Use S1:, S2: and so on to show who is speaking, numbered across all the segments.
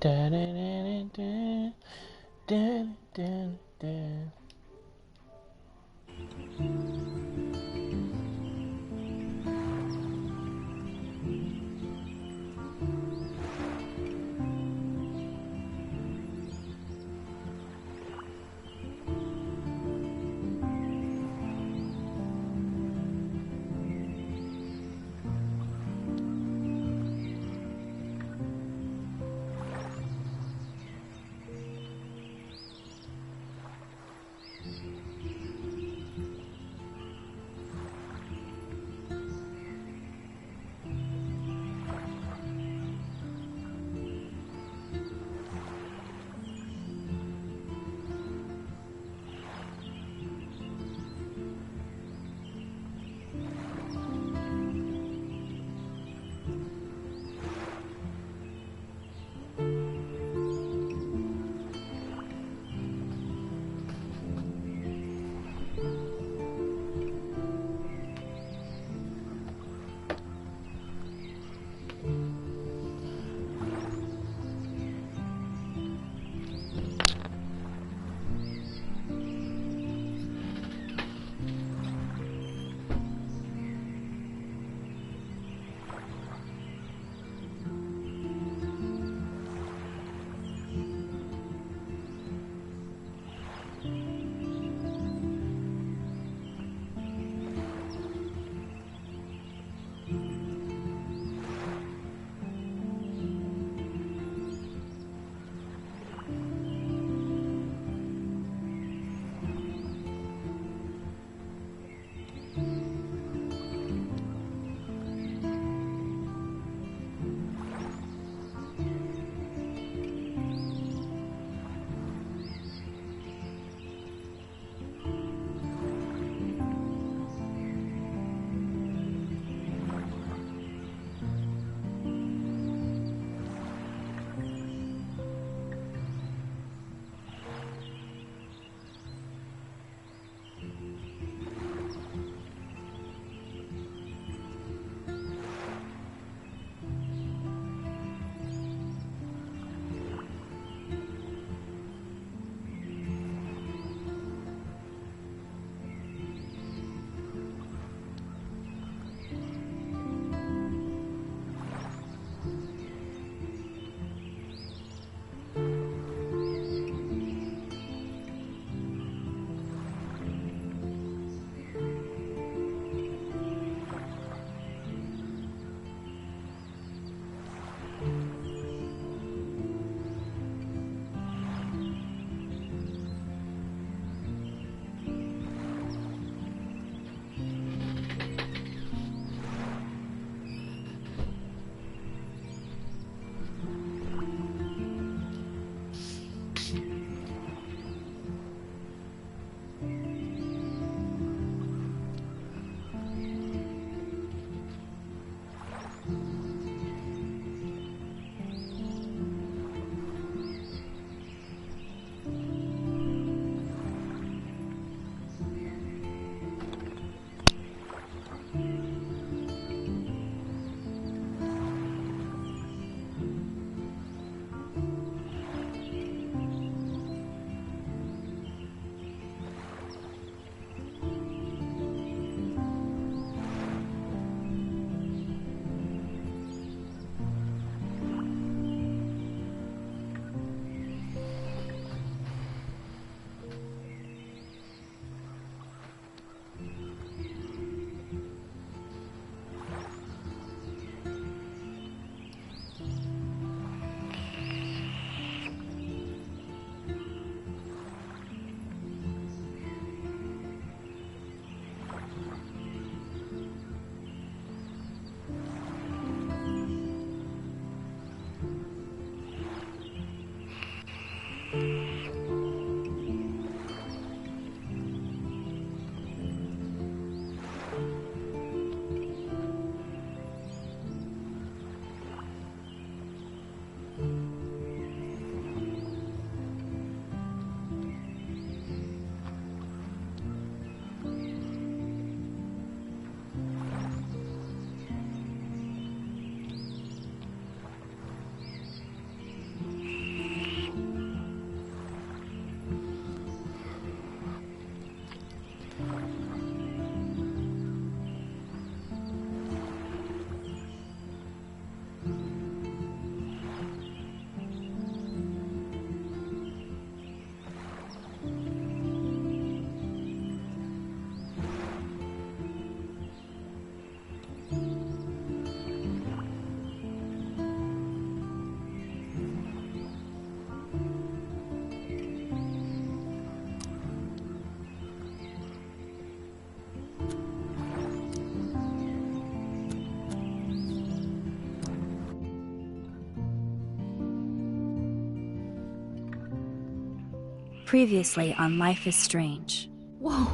S1: Da, da, da, da, da, da, da.
S2: Previously on Life is Strange.
S3: Whoa.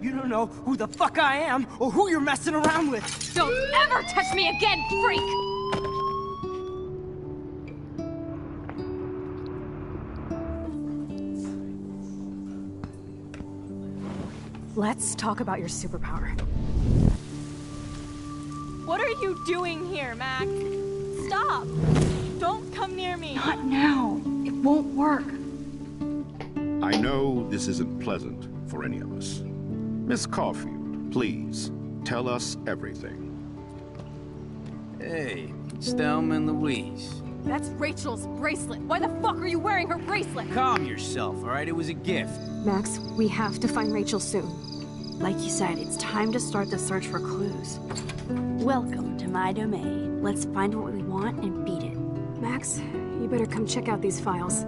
S3: You don't know who the fuck I am or who you're messing around with.
S4: Don't ever touch me again, freak!
S5: Let's talk about your superpower.
S4: What are you doing here, Max? Stop! Don't come near me!
S5: Not now. It won't work.
S6: I know this isn't pleasant for any of us. Miss Caulfield, please, tell us everything.
S7: Hey, it's Thelma and Louise.
S4: That's Rachel's bracelet! Why the fuck are you wearing her bracelet?
S7: Calm yourself, alright? It was a gift.
S5: Max, we have to find Rachel soon.
S2: Like you said, it's time to start the search for clues. Welcome to my domain. Let's find what we want and beat it.
S5: Max, you better come check out these files.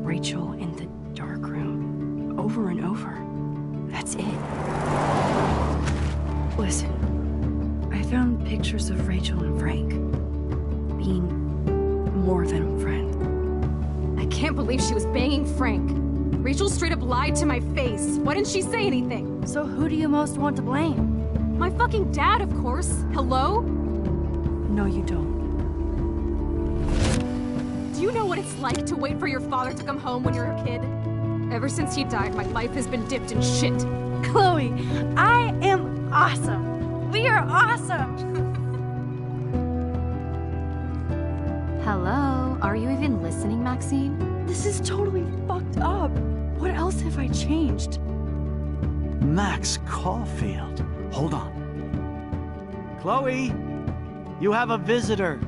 S2: Rachel in the dark room. Over and over. That's it. Listen, I found pictures of Rachel and Frank being more than a friend.
S5: I can't believe she was banging Frank. Rachel straight up lied to my face. Why didn't she say anything?
S2: So who do you most want to blame?
S5: My fucking dad, of course. Hello?
S2: No, you don't.
S5: Do you know what it's like to wait for your father to come home when you're a kid? Ever since he died, my life has been dipped in shit.
S2: Chloe, I am awesome. We are awesome.
S5: Hello? Are you even listening, Maxine?
S2: This is totally fucked up. What else have I changed?
S8: Max Caulfield. Hold on. Chloe, you have a visitor.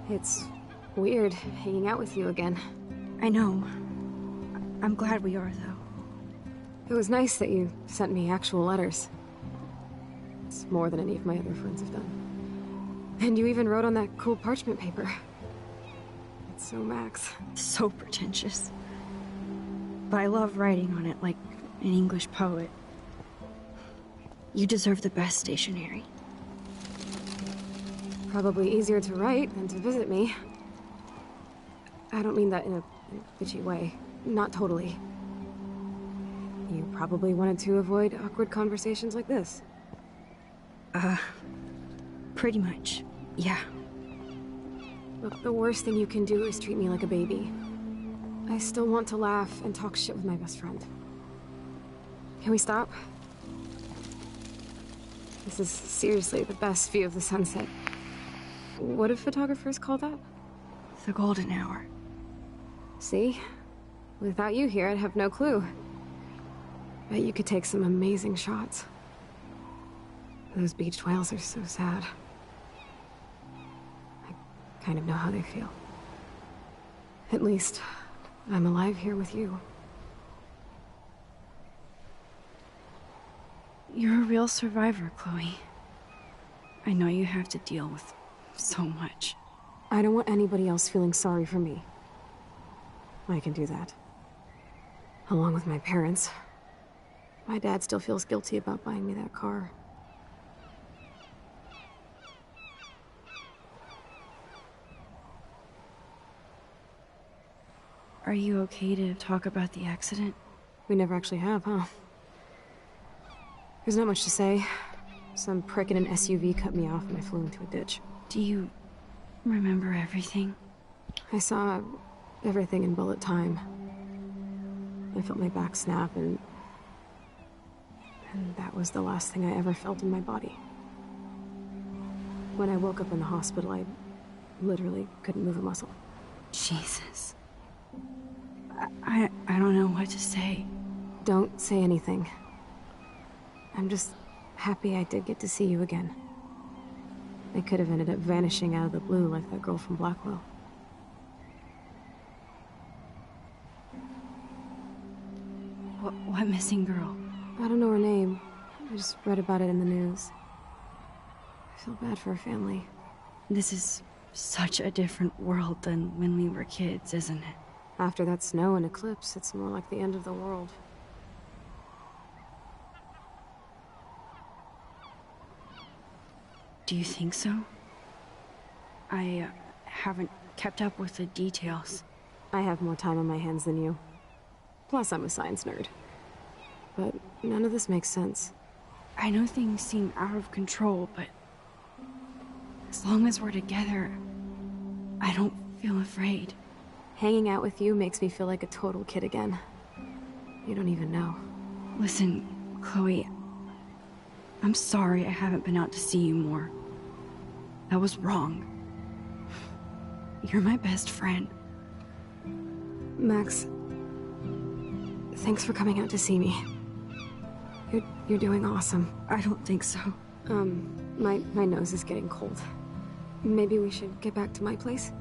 S5: It's weird hanging out with you again.
S2: I know. I'm glad we are, though.
S5: It was nice that you sent me actual letters. It's more than any of my other friends have done. And you even wrote on that cool parchment paper. It's so Max.
S2: So pretentious. But I love writing on it like an English poet. You deserve the best stationery.
S5: Probably easier to write than to visit me. I don't mean that in a bitchy way. Not totally. You probably wanted to avoid awkward conversations like this.
S2: Pretty much, yeah.
S5: Look, the worst thing you can do is treat me like a baby. I still want to laugh and talk shit with my best friend. Can we stop? This is seriously the best view of the sunset. What do photographers call that?
S2: The golden hour.
S5: See? Without you here, I'd have no clue. Bet you could take some amazing shots. Those beached whales are so sad. I kind of know how they feel. At least, I'm alive here with you.
S2: You're a real survivor, Chloe. I know you have to deal with so much.
S5: I don't want anybody else feeling sorry for me. I can do that. Along with my parents. My dad still feels guilty about buying me that car.
S2: Are you okay to talk about the accident?
S5: We never actually have, huh? There's not much to say. Some prick in an SUV cut me off and I flew into a ditch.
S2: Do you remember everything?
S5: I saw everything in bullet time. I felt my back snap and that was the last thing I ever felt in my body. When I woke up in the hospital, I literally couldn't move a muscle.
S2: Jesus. I don't know what to say.
S5: Don't say anything. I'm just happy I did get to see you again. I could have ended up vanishing out of the blue like that girl from Blackwell.
S2: What missing girl?
S5: I don't know her name. I just read about it in the news. I feel bad for her family.
S2: This is such a different world than when we were kids, isn't it?
S5: After that snow and eclipse, it's more like the end of the world.
S2: Do you think so? I haven't kept up with the details.
S5: I have more time on my hands than you. Plus, I'm a science nerd. But none of this makes sense.
S2: I know things seem out of control, but as long as we're together, I don't feel afraid.
S5: Hanging out with you makes me feel like a total kid again. You don't even know.
S2: Listen, Chloe, I'm sorry I haven't been out to see you more. That was wrong. You're my best friend.
S5: Max, thanks for coming out to see me. You're doing awesome.
S2: I don't think so.
S5: My nose is getting cold. Maybe we should get back to my place?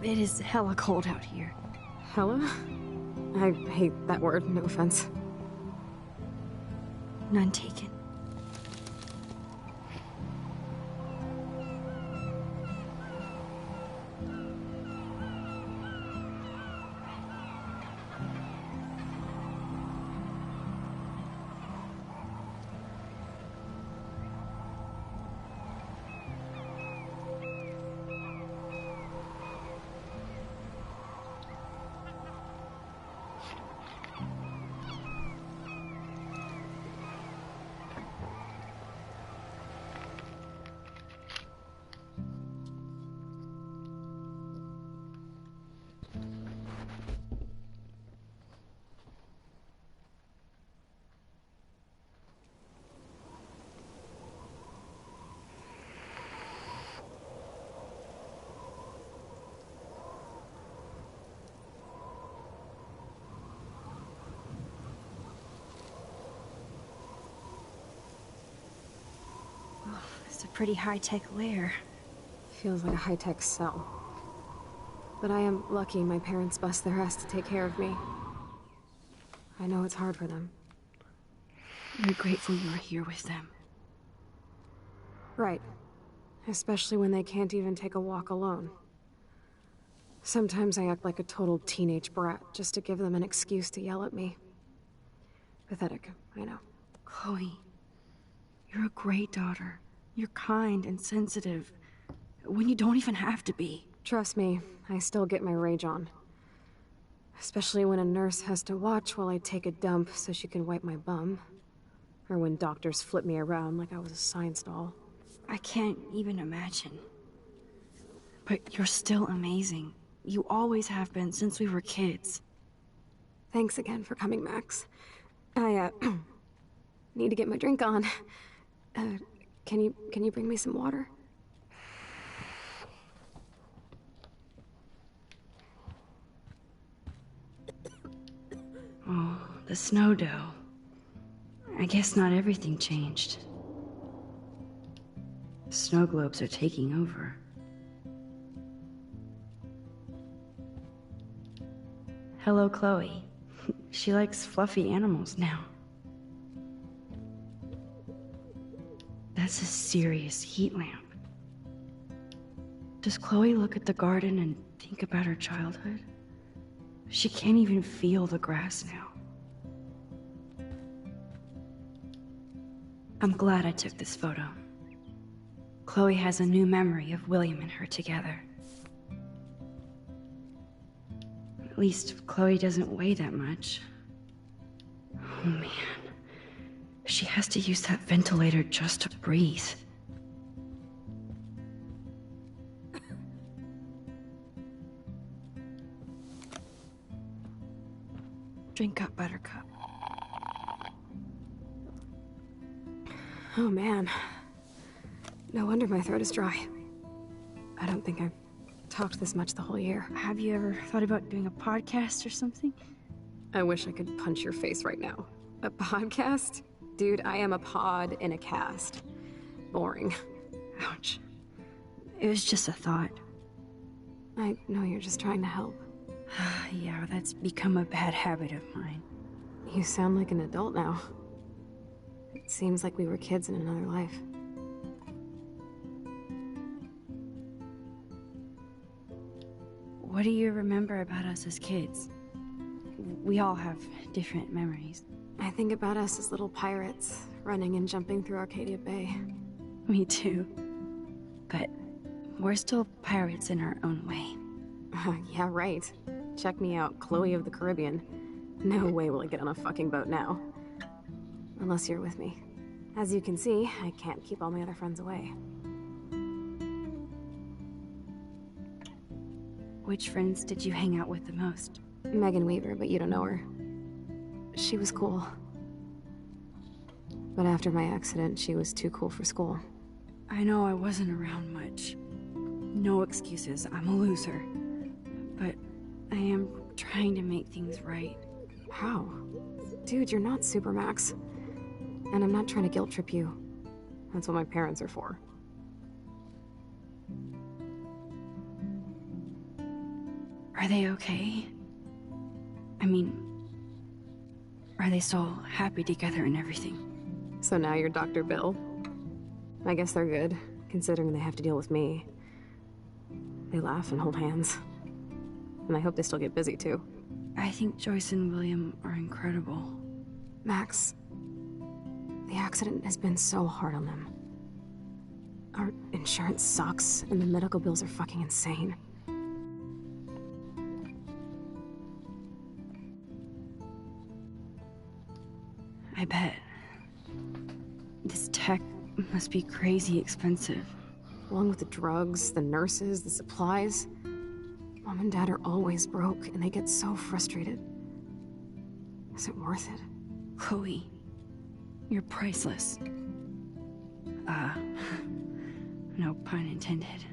S2: It is hella cold out here.
S5: Hella? I hate that word, no offense.
S2: None taken. It's a pretty high-tech lair.
S5: Feels like a high-tech cell. But I am lucky my parents bust their ass to take care of me. I know it's hard for them.
S2: You're grateful you were here with them.
S5: Right. Especially when they can't even take a walk alone. Sometimes I act like a total teenage brat just to give them an excuse to yell at me. Pathetic, I know.
S2: Chloe, you're a great daughter. You're kind and sensitive, when you don't even have to be.
S5: Trust me, I still get my rage on. Especially when a nurse has to watch while I take a dump so she can wipe my bum. Or when doctors flip me around like I was a science doll.
S2: I can't even imagine. But you're still amazing. You always have been since we were kids.
S5: Thanks again for coming, Max. I, need to get my drink on. Can you bring me some water?
S2: Oh, the snow dough. I guess not everything changed. Snow globes are taking over. Hello, Chloe. She likes fluffy animals now. That's a serious heat lamp. Does Chloe look at the garden and think about her childhood? She can't even feel the grass now. I'm glad I took this photo. Chloe has a new memory of William and her together. At least Chloe doesn't weigh that much. Oh man. She has to use that ventilator just to breathe. Drink up, Buttercup.
S5: Oh man. No wonder my throat is dry. I don't think I've talked this much the whole year.
S2: Have you ever thought about doing a podcast or something?
S5: I wish I could punch your face right now. A podcast? Dude, I am a pod in a cast. Boring.
S2: Ouch. It was just a thought.
S5: I know you're just trying to help.
S2: Yeah, that's become a bad habit of mine.
S5: You sound like an adult now. It seems like we were kids in another life.
S2: What do you remember about us as kids? We all have different memories.
S5: I think about us as little pirates, running and jumping through Arcadia Bay.
S2: Me too. But we're still pirates in our own way.
S5: Yeah, right. Check me out, Chloe of the Caribbean. No way will I get on a fucking boat now. Unless you're with me. As you can see, I can't keep all my other friends away.
S2: Which friends did you hang out with the most?
S5: Megan Weaver, but you don't know her. She was cool. But after my accident, she was too cool for school.
S2: I know I wasn't around much. No excuses, I'm a loser. But I am trying to make things right.
S5: How? Dude, you're not Supermax. And I'm not trying to guilt trip you. That's what my parents are for.
S2: Are they okay? I mean, are they still happy together and everything?
S5: So now you're Dr. Bill? I guess they're good, considering they have to deal with me. They laugh and hold hands. And I hope they still get busy, too.
S2: I think Joyce and William are incredible.
S5: Max, the accident has been so hard on them. Our insurance sucks, and the medical bills are fucking insane.
S2: I bet. This tech must be crazy expensive.
S5: Along with the drugs, the nurses, the supplies. Mom and Dad are always broke, and they get so frustrated. Is it worth it?
S2: Chloe, you're priceless. No pun intended.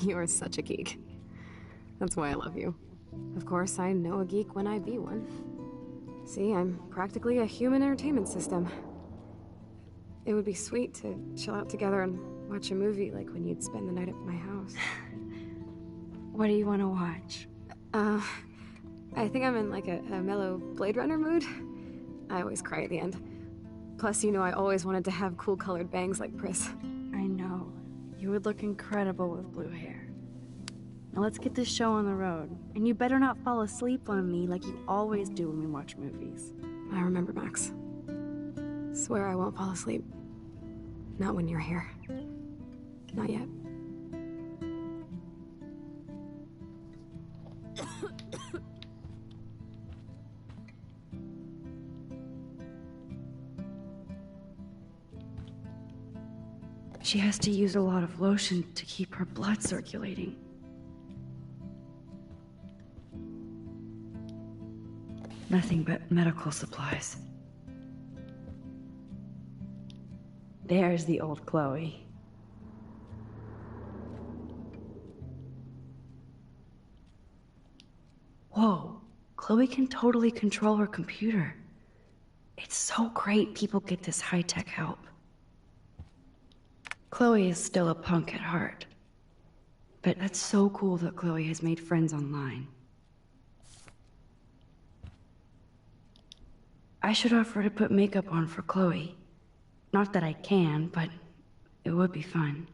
S5: You are such a geek. That's why I love you. Of course, I know a geek when I be one. See, I'm practically a human entertainment system. It would be sweet to chill out together and watch a movie like when you'd spend the night at my house.
S2: What do you want to watch?
S5: I think I'm in like a mellow Blade Runner mood. I always cry at the end. Plus, you know I always wanted to have cool colored bangs like Pris.
S2: I know. You would look incredible with blue hair. Now let's get this show on the road. And you better not fall asleep on me like you always do when we watch movies.
S5: I remember, Max. Swear I won't fall asleep. Not when you're here. Not yet.
S2: She has to use a lot of lotion to keep her blood circulating. Nothing but medical supplies. There's the old Chloe. Whoa, Chloe can totally control her computer. It's so great people get this high-tech help. Chloe is still a punk at heart. But that's so cool that Chloe has made friends online. I should offer to put makeup on for Chloe. Not that I can, but it would be fun.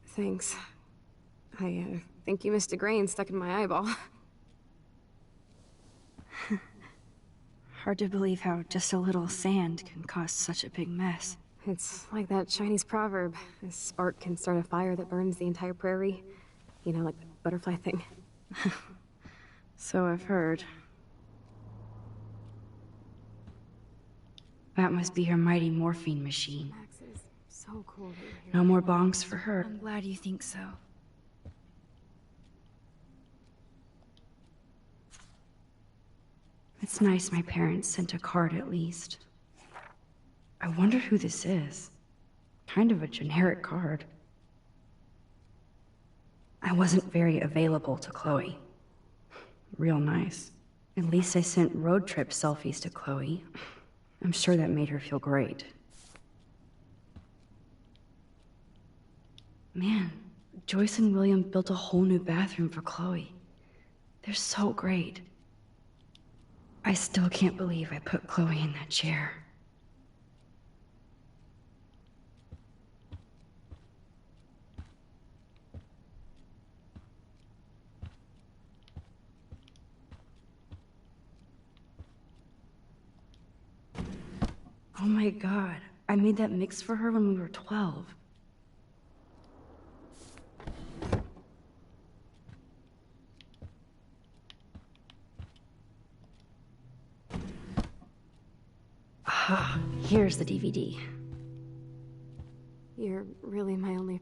S5: Thanks. I think you missed a grain stuck in my eyeball.
S2: Hard to believe how just a little sand can cause such a big mess.
S5: It's like that Chinese proverb. A spark can start a fire that burns the entire prairie. You know, like the butterfly thing.
S2: So I've heard. That must be her mighty morphine machine.
S5: Max is so cool that you're here.
S2: No more bongs for her. I'm glad you think so. It's nice my parents sent a card at least. I wonder who this is. Kind of a generic card. I wasn't very available to Chloe. Real nice. At least I sent road trip selfies to Chloe. I'm sure that made her feel great. Man, Joyce and William built a whole new bathroom for Chloe. They're so great. I still can't believe I put Chloe in that chair. Oh my god, I made that mix for her when we were 12. Ah, here's the DVD.
S5: You're really my only...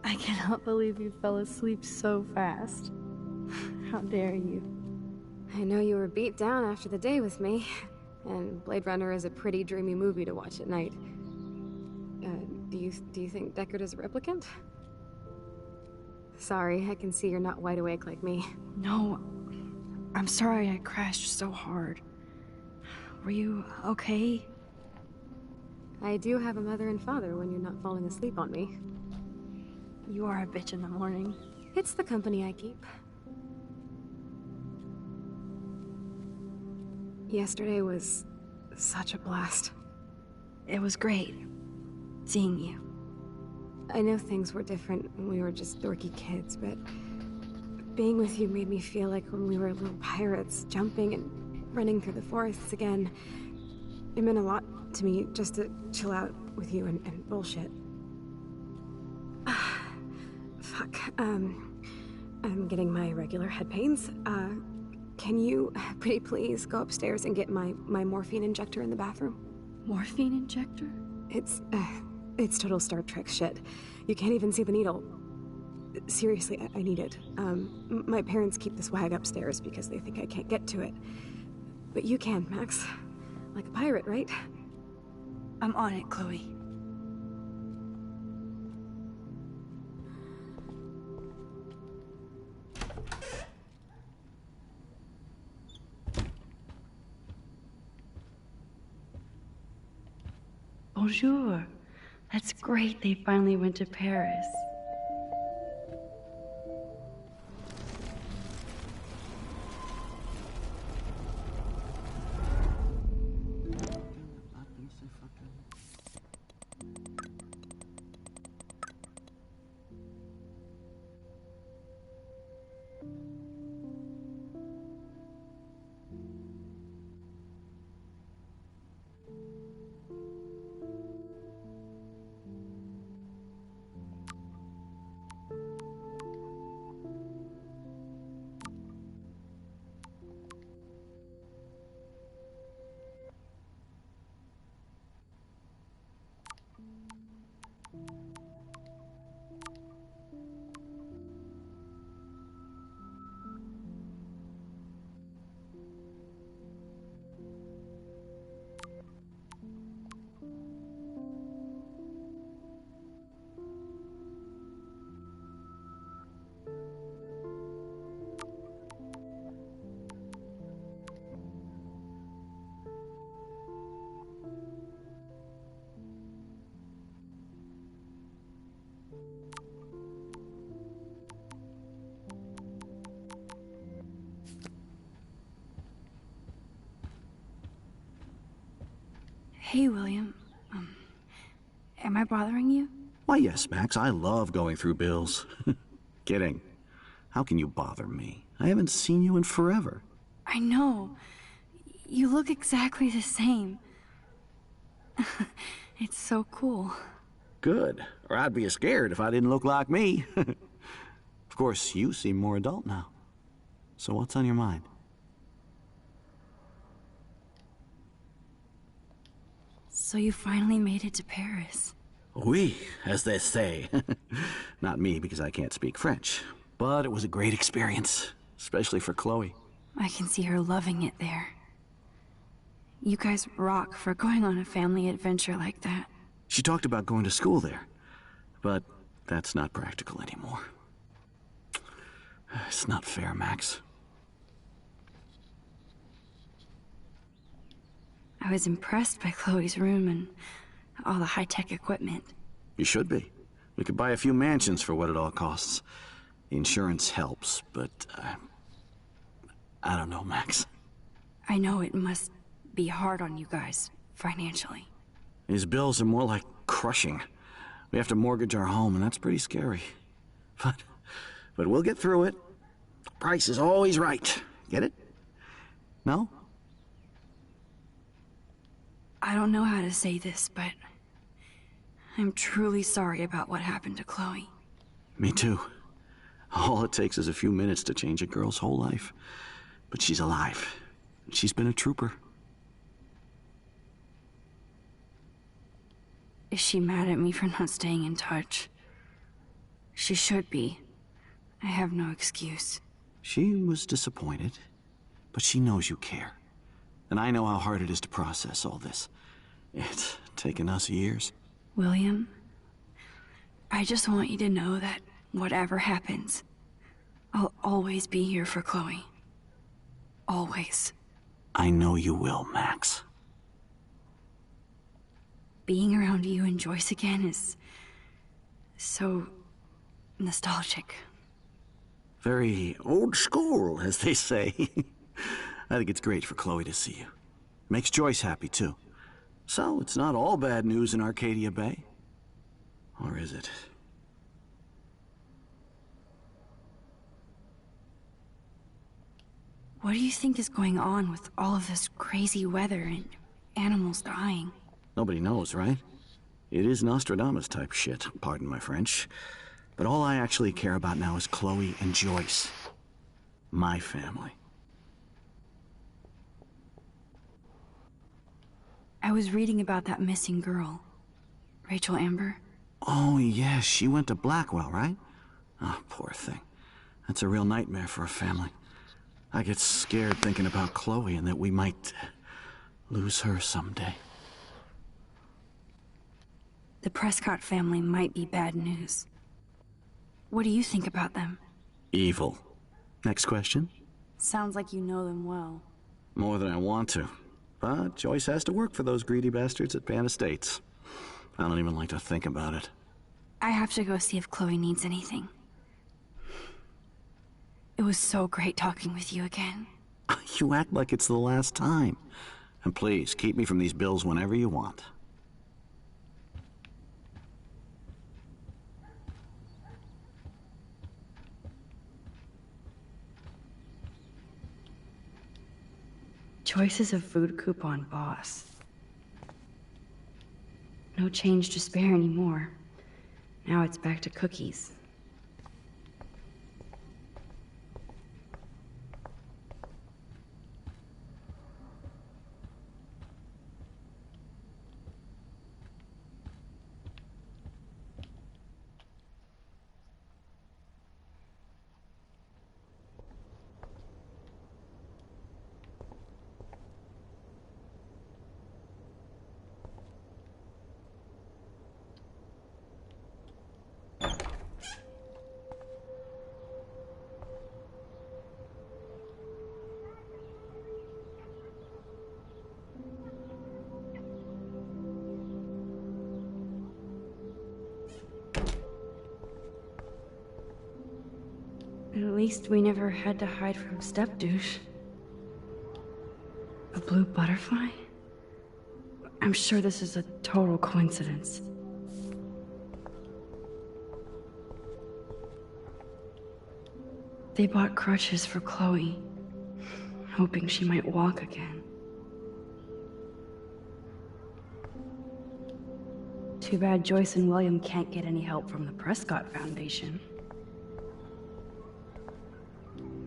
S2: I cannot believe you fell asleep so fast. How dare you?
S5: I know you were beat down after the day with me, and Blade Runner is a pretty dreamy movie to watch at night. Do you think Deckard is a replicant? Sorry, I can see you're not wide awake like me.
S2: No, I'm sorry I crashed so hard. Were you okay?
S5: I do have a mother and father when you're not falling asleep on me.
S2: You are a bitch in the morning.
S5: It's the company I keep. Yesterday was such a blast.
S2: It was great seeing you.
S5: I know things were different when we were just dorky kids, but being with you made me feel like when we were little pirates, jumping and running through the forests again. It meant a lot to me just to chill out with you and bullshit. Fuck, I'm getting my regular head pains. Can you, pretty please, go upstairs and get my morphine injector in the bathroom?
S2: Morphine injector?
S5: It's total Star Trek shit. You can't even see the needle. Seriously, I need it. My parents keep the swag upstairs because they think I can't get to it. But you can, Max. Like a pirate, right?
S2: I'm on it, Chloe. Bonjour. That's great they finally went to Paris. Hey, William. Am I bothering you?
S8: Why, yes, Max. I love going through bills. Kidding. How can you bother me? I haven't seen you in forever.
S2: I know. You look exactly the same. It's so cool.
S8: Good. Or I'd be scared if I didn't look like me. Of course, you seem more adult now. So what's on your mind?
S2: So you finally made it to Paris.
S8: Oui, as they say. Not me, because I can't speak French. But it was a great experience, especially for Chloe.
S2: I can see her loving it there. You guys rock for going on a family adventure like that.
S8: She talked about going to school there, but that's not practical anymore. It's not fair, Max.
S2: I was impressed by Chloe's room and all the high-tech equipment.
S8: You should be. We could buy a few mansions for what it all costs. The insurance helps, but I don't know, Max.
S2: I know it must be hard on you guys, financially.
S8: These bills are more like crushing. We have to mortgage our home, and that's pretty scary. But we'll get through it. Price is always right. Get it? No?
S2: I don't know how to say this, but I'm truly sorry about what happened to Chloe.
S8: Me too. All it takes is a few minutes to change a girl's whole life. But she's alive. She's been a trooper.
S2: Is she mad at me for not staying in touch? She should be. I have no excuse.
S8: She was disappointed, but she knows you care. And I know how hard it is to process all this. It's taken us years.
S2: William, I just want you to know that whatever happens, I'll always be here for Chloe. Always.
S8: I know you will, Max.
S2: Being around you and Joyce again is so nostalgic.
S8: Very old school, as they say. I think it's great for Chloe to see you. Makes Joyce happy, too. So, it's not all bad news in Arcadia Bay. Or is it?
S2: What do you think is going on with all of this crazy weather and animals dying?
S8: Nobody knows, right? It is Nostradamus-type shit, pardon my French. But all I actually care about now is Chloe and Joyce. My family.
S2: I was reading about that missing girl. Rachel Amber.
S8: Oh, yeah, she went to Blackwell, right? Oh, poor thing. That's a real nightmare for a family. I get scared thinking about Chloe and that we might lose her someday.
S2: The Prescott family might be bad news. What do you think about them?
S8: Evil. Next question?
S2: Sounds like you know them well.
S8: More than I want to. But Joyce has to work for those greedy bastards at Pan Estates. I don't even like to think about it.
S2: I have to go see if Chloe needs anything. It was so great talking with you again.
S8: You act like it's the last time. And please, keep me from these bills whenever you want.
S2: Joyce is a food coupon boss. No change to spare anymore. Now it's back to cookies. At least we never had to hide from Step-douche. A blue butterfly? I'm sure this is a total coincidence. They bought crutches for Chloe, hoping she might walk again. Too bad Joyce and William can't get any help from the Prescott Foundation.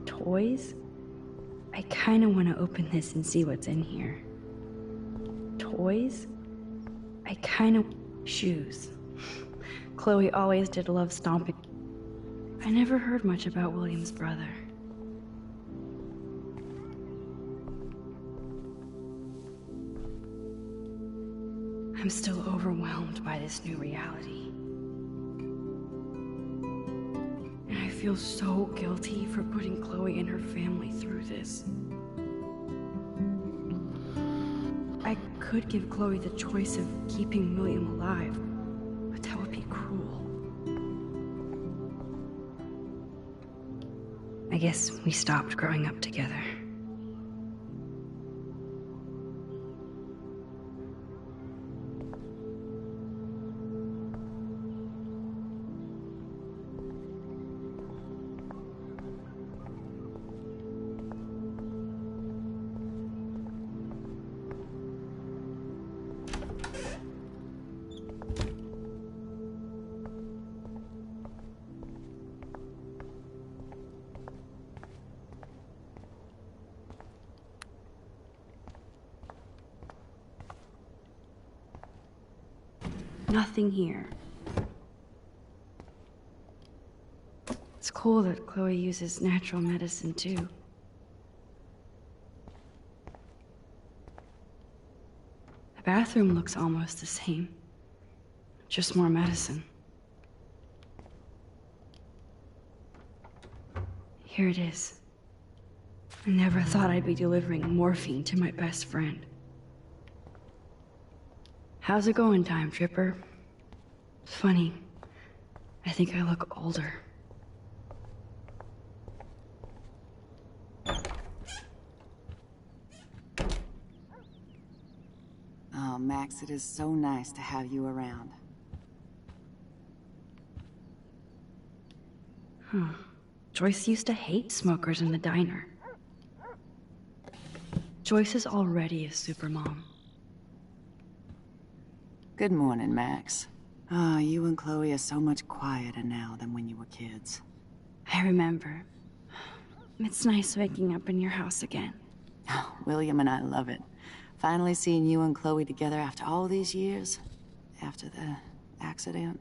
S2: Toys? I kinda wanna open this and see what's in here. Toys? I kinda... Shoes. Chloe always did love stomping. I never heard much about William's brother. I'm still overwhelmed by this new reality. And I feel so guilty for putting Chloe and her family through this. I could give Chloe the choice of keeping William alive, but that would be cruel. I guess we stopped growing up together. Nothing here. It's cool that Chloe uses natural medicine too. The bathroom looks almost the same. Just more medicine. Here it is. I never thought I'd be delivering morphine to my best friend. How's it going, Time Tripper? Funny. I think I look older.
S9: Oh, Max, it is so nice to have you around.
S2: Huh. Joyce used to hate smokers in the diner. Joyce is already a supermom.
S9: Good morning, Max. Ah, you and Chloe are so much quieter now than when you were kids.
S2: I remember. It's nice waking up in your house again.
S9: William and I love it. Finally seeing you and Chloe together after all these years. After the accident.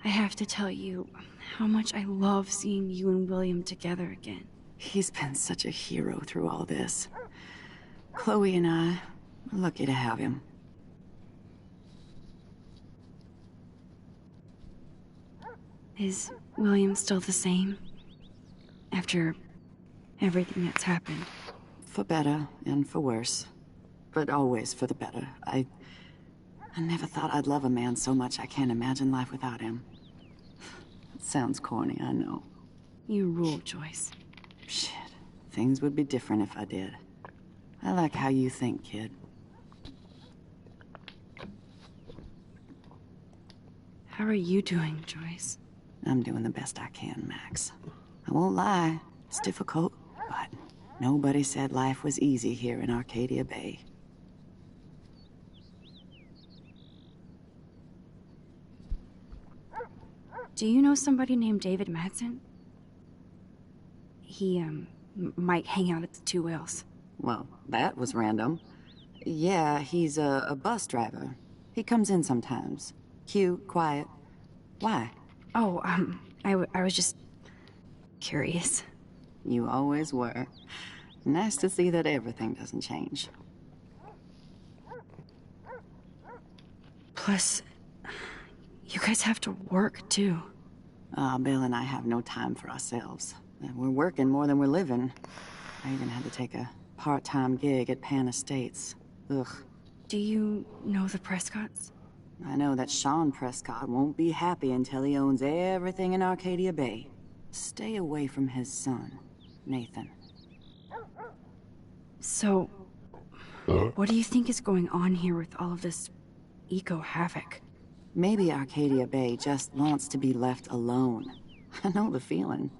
S2: I have to tell you how much I love seeing you and William together again.
S9: He's been such a hero through all this. Chloe and I are lucky to have him.
S2: Is William still the same? After everything that's happened?
S9: For better and for worse. But always for the better. I never thought I'd love a man so much I can't imagine life without him. It sounds corny, I know.
S2: You rule, Joyce.
S9: Shit. Things would be different if I did. I like how you think, kid.
S2: How are you doing, Joyce?
S9: I'm doing the best I can, Max. I won't lie. It's difficult, but nobody said life was easy here in Arcadia Bay.
S2: Do you know somebody named David Madsen? He, might hang out at the Two Whales.
S9: Well, that was random. Yeah, he's a bus driver. He comes in sometimes. Cute, quiet. Why?
S2: Oh, I was just curious.
S9: You always were. Nice to see that everything doesn't change.
S2: Plus, you guys have to work, too.
S9: Bill and I have no time for ourselves. We're working more than we're living. I even had to take a part-time gig at Pan Estates. Ugh.
S2: Do you know the Prescotts?
S9: I know that Sean Prescott won't be happy until he owns everything in Arcadia Bay. Stay away from his son, Nathan.
S2: So, what do you think is going on here with all of this eco-havoc?
S9: Maybe Arcadia Bay just wants to be left alone. I know the feeling.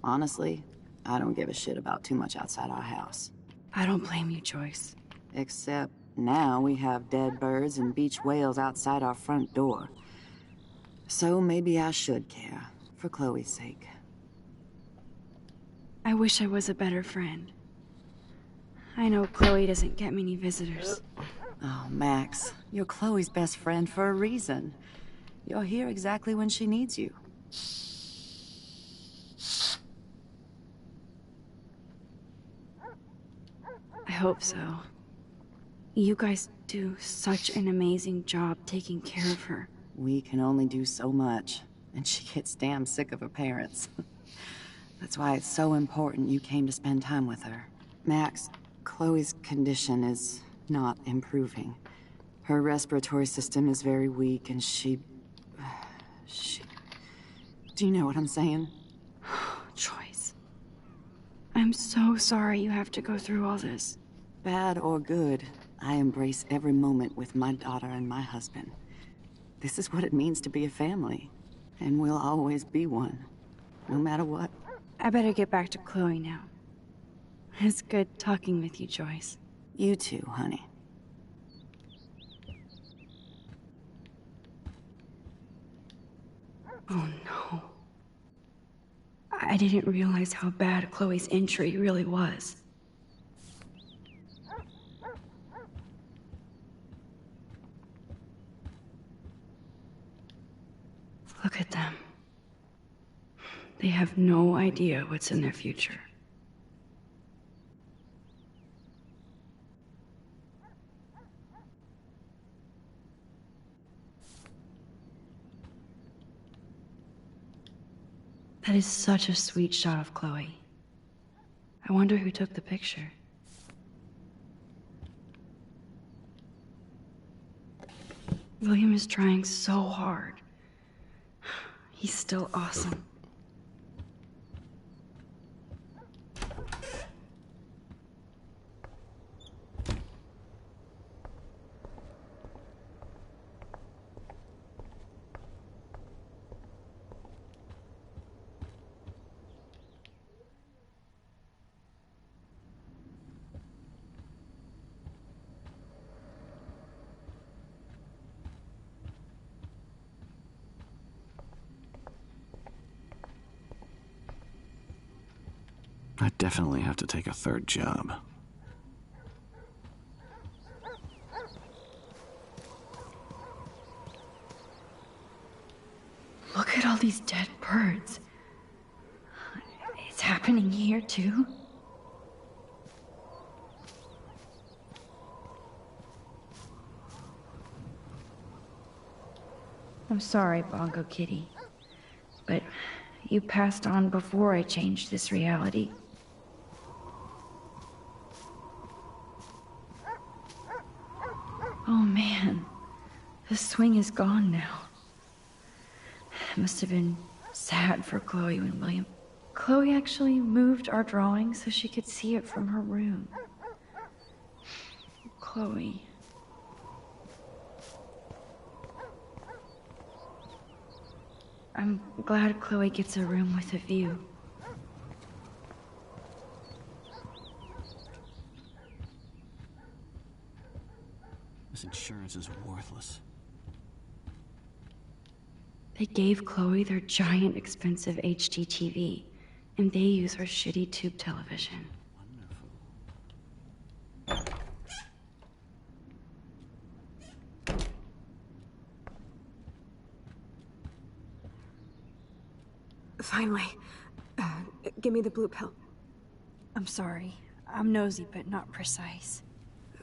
S9: Honestly, I don't give a shit about too much outside our house.
S2: I don't blame you, Joyce.
S9: Except now we have dead birds and beach whales outside our front door. So maybe I should care, for Chloe's sake.
S2: I wish I was a better friend. I know Chloe doesn't get many visitors.
S9: Oh, Max, you're Chloe's best friend for a reason. You're here exactly when she needs you.
S2: I hope so. You guys do such an amazing job taking care of her.
S9: We can only do so much, and she gets damn sick of her parents. That's why it's so important you came to spend time with her. Max, Chloe's condition is not improving. Her respiratory system is very weak, and she... Do you know what I'm saying?
S2: Joyce. I'm so sorry you have to go through all this.
S9: Bad or good, I embrace every moment with my daughter and my husband. This is what it means to be a family. And we'll always be one. No matter what.
S2: I better get back to Chloe now. It's good talking with you, Joyce.
S9: You too, honey.
S2: Oh no. I didn't realize how bad Chloe's injury really was. Look at them. They have no idea what's in their future. That is such a sweet shot of Chloe. I wonder who took the picture. William is trying so hard. He's still awesome.
S8: definitely have to take a third job.
S2: Look at all these dead birds. It's happening here, too? I'm sorry, Bongo Kitty, but you passed on before I changed this reality. Oh man, the swing is gone now. It must have been sad for Chloe and William. Chloe actually moved our drawing so she could see it from her room. Chloe. I'm glad Chloe gets a room with a view.
S8: This insurance is worthless.
S2: They gave Chloe their giant, expensive HD TV, and they use her shitty tube television.
S5: Finally. Give me the blue pill.
S2: I'm sorry. I'm nosy, but not precise.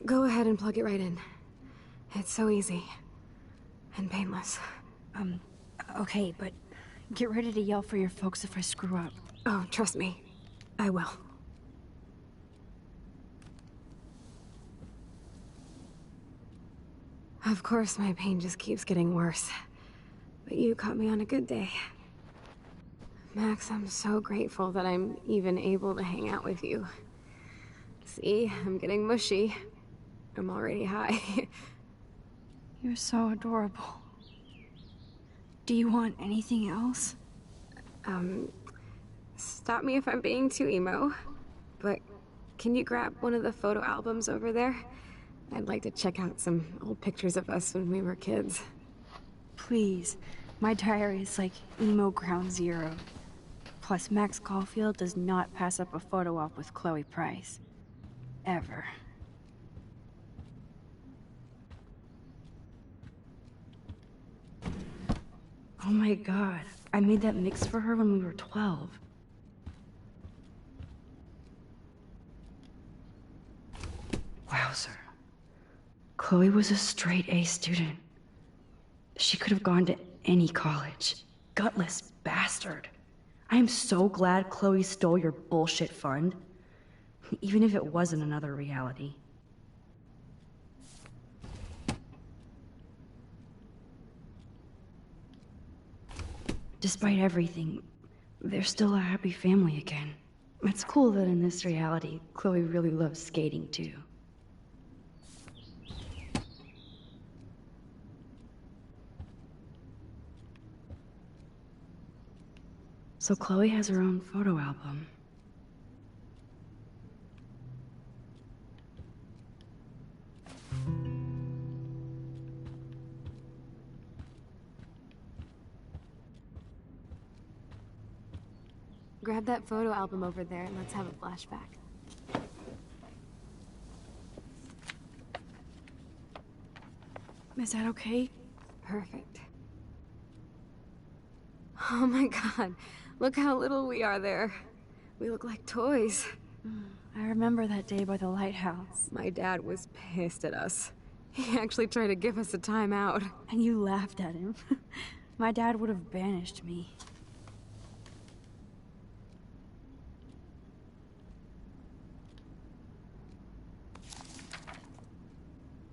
S5: Go ahead and plug it right in. It's so easy. And painless.
S2: Okay, but get ready to yell for your folks if I screw up.
S5: Oh, trust me. I will. Of course, my pain just keeps getting worse. But you caught me on a good day. Max, I'm so grateful that I'm even able to hang out with you. See, I'm getting mushy. I'm already high.
S2: You're so adorable. Do you want anything else?
S5: Stop me if I'm being too emo, but can you grab one of the photo albums over there? I'd like to check out some old pictures of us when we were kids.
S2: Please. My diary is like emo ground zero. Plus, Max Caulfield does not pass up a photo op with Chloe Price. Ever. Oh my god. I made that mix for her when we were 12. Wowzer. Chloe was a straight A student. She could have gone to any college. Gutless bastard. I am so glad Chloe stole your bullshit fund. Even if it wasn't another reality. Despite everything, they're still a happy family again. It's cool that in this reality, Chloe really loves skating too. So Chloe has her own photo album.
S5: Grab that photo album over there and let's have a flashback.
S2: Is that okay?
S5: Perfect. Oh my god, look how little we are there. We look like toys.
S2: I remember that day by the lighthouse.
S5: My dad was pissed at us. He actually tried to give us a timeout.
S2: And you laughed at him. My dad would have banished me.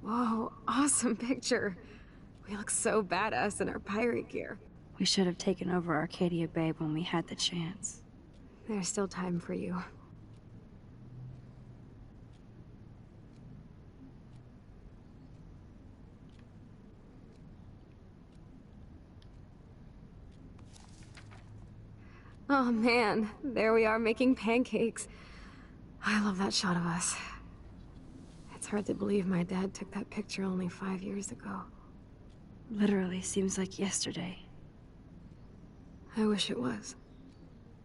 S5: Whoa, awesome picture. We look so badass in our pirate gear.
S2: We should have taken over Arcadia Bay when we had the chance.
S5: There's still time for you. Oh man, there we are making pancakes. I love that shot of us. It's hard to believe my dad took that picture only 5 years ago.
S2: Literally seems like yesterday.
S5: I wish it was.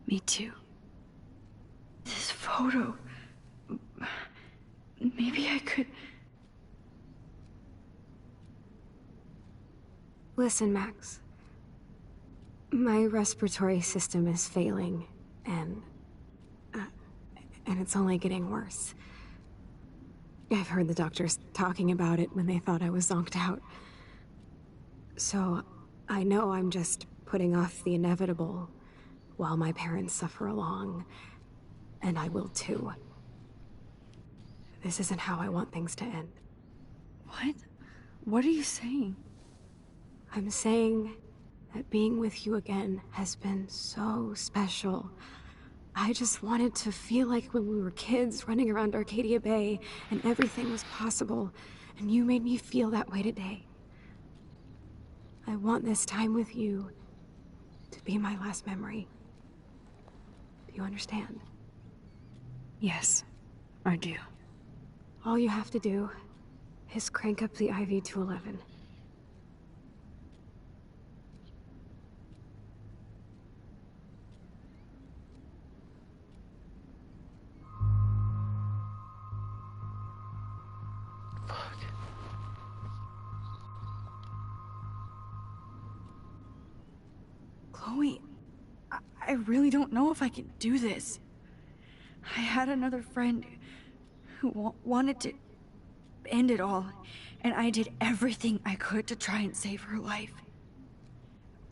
S2: Me too. This photo... Maybe I could...
S5: Listen, Max. My respiratory system is failing, and it's only getting worse. I've heard the doctors talking about it when they thought I was zonked out. So, I know I'm just putting off the inevitable while my parents suffer along, and I will too. This isn't how I want things to end.
S2: What? What are you saying?
S5: I'm saying that being with you again has been so special. I just wanted to feel like when we were kids running around Arcadia Bay and everything was possible, and you made me feel that way today. I want this time with you to be my last memory. Do you understand?
S2: Yes, I do.
S5: All you have to do is crank up the IV to 11.
S2: Chloe, I really don't know if I can do this. I had another friend who wanted to end it all, and I did everything I could to try and save her life.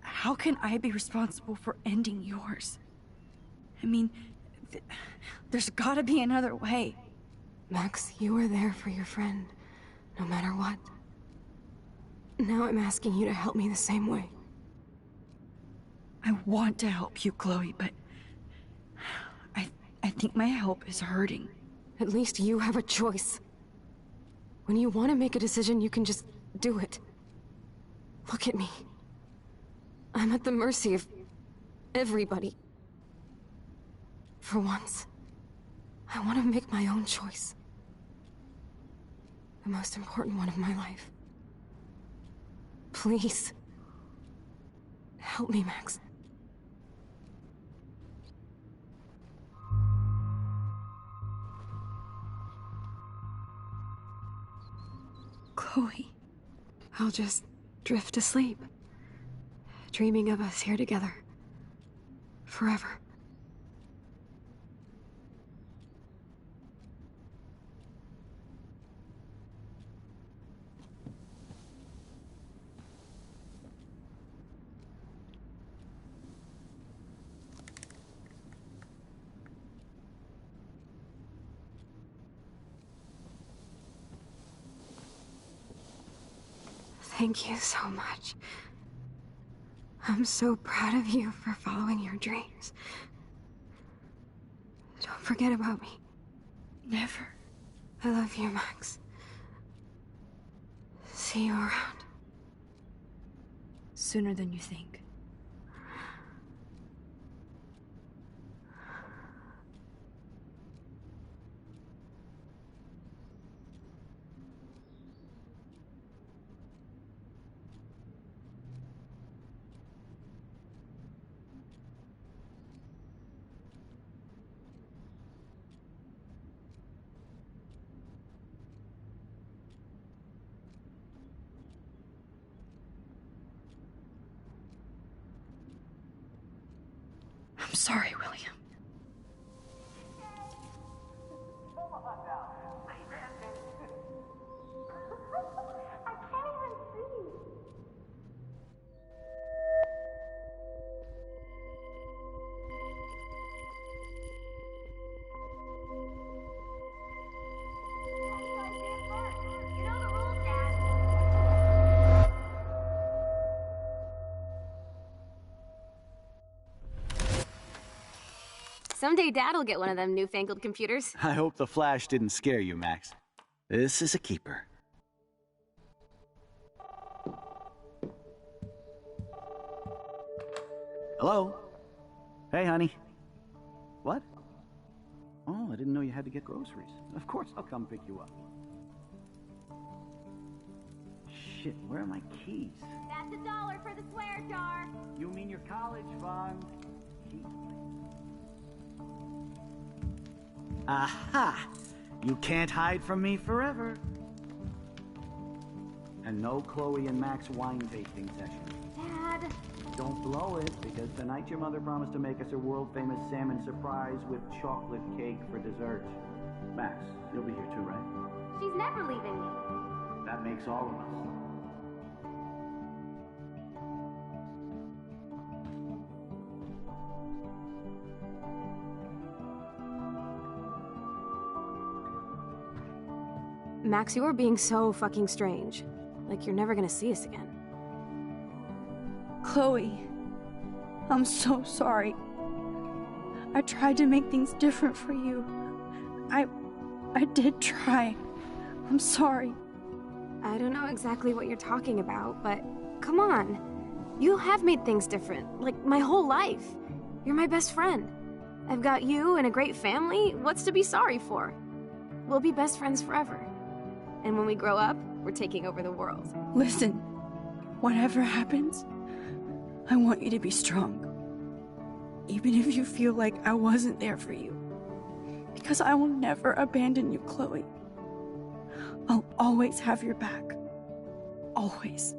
S2: How can I be responsible for ending yours? I mean, there's gotta be another way.
S5: Max, you were there for your friend, no matter what. Now I'm asking you to help me the same way.
S2: I want to help you, Chloe, but I think my help is hurting.
S5: At least you have a choice. When you want to make a decision, you can just do it. Look at me. I'm at the mercy of everybody. For once, I want to make my own choice. The most important one of my life. Please. Help me, Max.
S2: Chloe.
S5: I'll just drift asleep, dreaming of us here together. Forever. Thank you so much. I'm so proud of you for following your dreams. Don't forget about me.
S2: Never.
S5: I love you, Max. See you around.
S2: Sooner than you think. I'm sorry, William.
S5: Someday Dad'll get one of them newfangled computers.
S8: I hope the flash didn't scare you, Max. This is a keeper. Hello? Hey, honey. What? Oh, I didn't know you had to get groceries. Of course I'll come pick you up. Shit, where are my keys?
S10: That's $1 for the swear jar.
S8: You mean your college fund? Aha! You can't hide from me forever. And no Chloe and Max wine tasting session.
S10: Dad.
S8: Don't blow it, because tonight your mother promised to make us a world-famous salmon surprise with chocolate cake for dessert. Max, you'll be here too, right?
S10: She's never leaving me.
S8: That makes all of us.
S5: Max, you are being so fucking strange. Like you're never gonna see us again.
S2: Chloe, I'm so sorry. I tried to make things different for you. I did try. I'm sorry.
S5: I don't know exactly what you're talking about, but come on. You have made things different, like my whole life. You're my best friend. I've got you and a great family. What's to be sorry for? We'll be best friends forever. And when we grow up, we're taking over the world.
S2: Listen, whatever happens, I want you to be strong. Even if you feel like I wasn't there for you. Because I will never abandon you, Chloe. I'll always have your back. Always.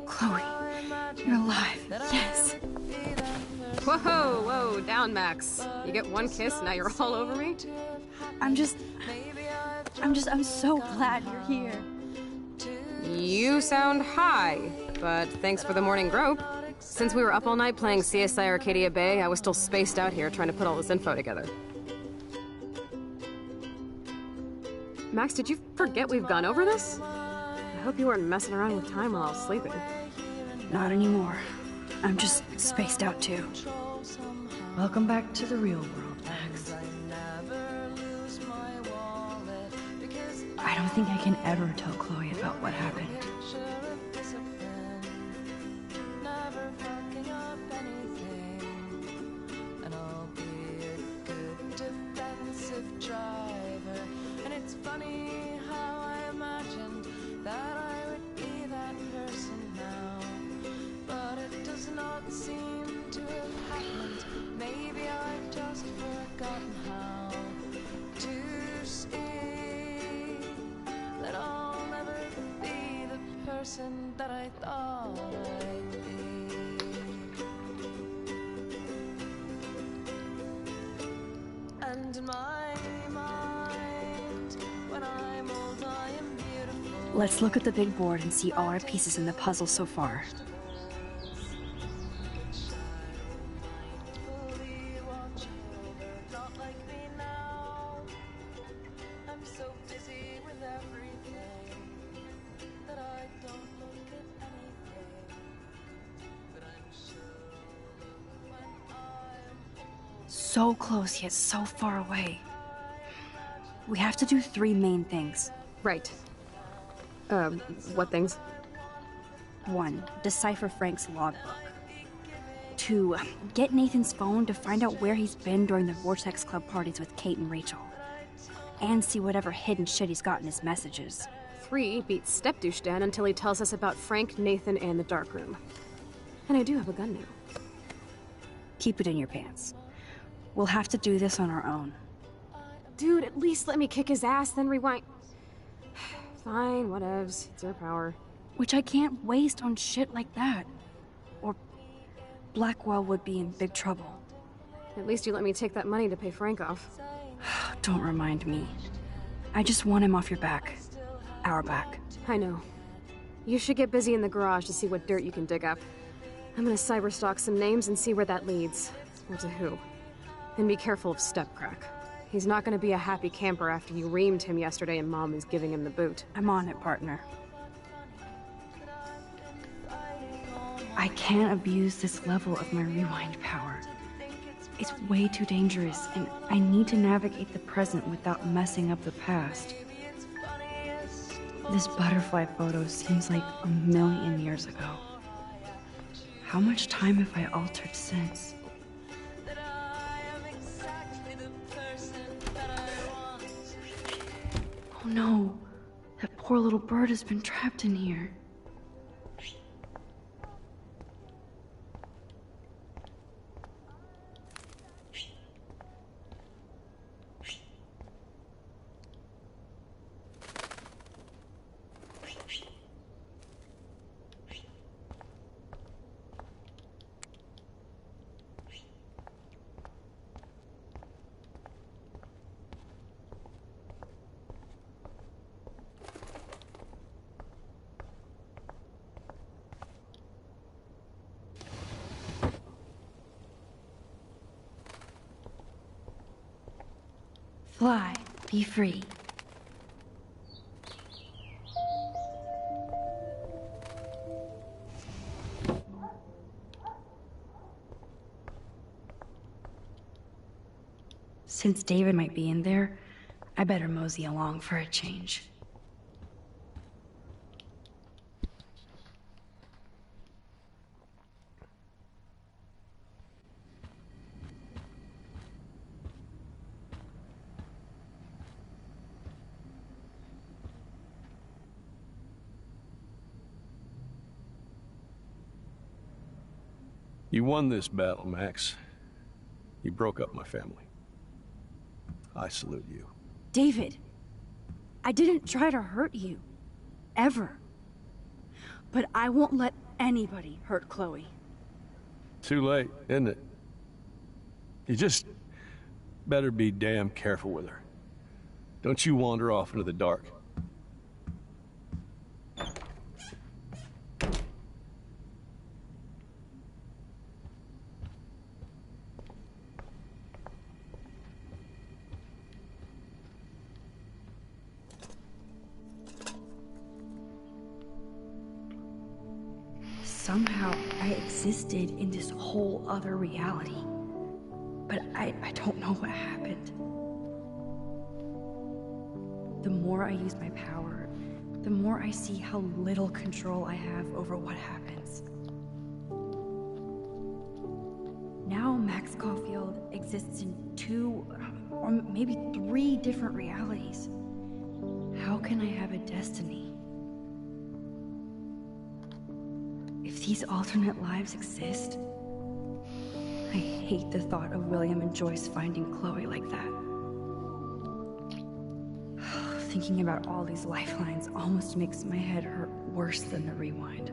S2: Chloe, you're alive. Yes.
S5: Whoa, whoa, down, Max. You get one kiss, now you're all over me?
S2: I'm so glad you're here.
S5: You sound high, but thanks for the morning grope. Since we were up all night playing CSI Arcadia Bay, I was still spaced out here trying to put all this info together. Max, did you forget we've gone over this? I hope you weren't messing around with time while I was sleeping.
S2: Not anymore. I'm just spaced out too.
S9: Welcome back to the real world, Max.
S2: I don't think I can ever tell Chloe about what happened.
S11: That I thought I'd be. And in my mind, when I'm old, I am beautiful.
S2: Let's look at the big board and see all our pieces in the puzzle so far. So close, yet so far away. We have to do 3 main things.
S5: Right. What things?
S2: 1. Decipher Frank's logbook. 2. Get Nathan's phone to find out where he's been during the Vortex Club parties with Kate and Rachel. And see whatever hidden shit he's got in his messages.
S5: 3. Beat Step-Douche Dan until he tells us about Frank, Nathan, and the darkroom. And I do have a gun now.
S2: Keep it in your pants. We'll have to do this on our own.
S5: Dude, at least let me kick his ass, then rewind. Fine, whatevs. It's your power.
S2: Which I can't waste on shit like that. Or Blackwell would be in big trouble.
S5: At least you let me take that money to pay Frank off.
S2: Don't remind me. I just want him off your back. Our back.
S5: I know. You should get busy in the garage to see what dirt you can dig up. I'm gonna cyberstalk some names and see where that leads. Or to who. And be careful of Stepcrack. He's not gonna be a happy camper after you reamed him yesterday and Mom is giving him the boot.
S2: I'm on it, partner. I can't abuse this level of my rewind power. It's way too dangerous, and I need to navigate the present without messing up the past. This butterfly photo seems like a million years ago. How much time have I altered since? Oh no, that poor little bird has been trapped in here. Fly, be free. Since David might be in there, I better mosey along for a change.
S12: You won this battle, Max. You broke up my family. I salute you.
S2: David, I didn't try to hurt you. Ever. But I won't let anybody hurt Chloe.
S12: Too late, isn't it? You just better be damn careful with her. Don't you wander off into the dark.
S2: Somehow, I existed in this whole other reality. But I don't know what happened. The more I use my power, the more I see how little control I have over what happens. Now Max Caulfield exists in 2, or maybe 3 different realities. How can I have a destiny? If these alternate lives exist, I hate the thought of William and Joyce finding Chloe like that. Thinking about all these lifelines almost makes my head hurt worse than the rewind.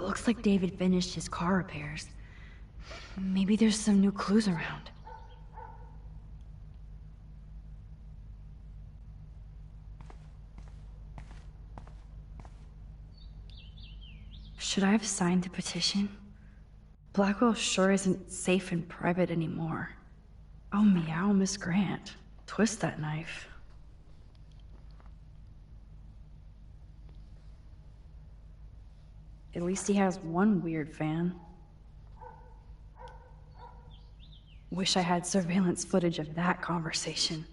S2: Looks like David finished his car repairs. Maybe there's some new clues around. Should I have signed the petition? Blackwell sure isn't safe and private anymore. Oh, meow, Miss Grant. Twist that knife. At least he has one weird fan. Wish I had surveillance footage of that conversation.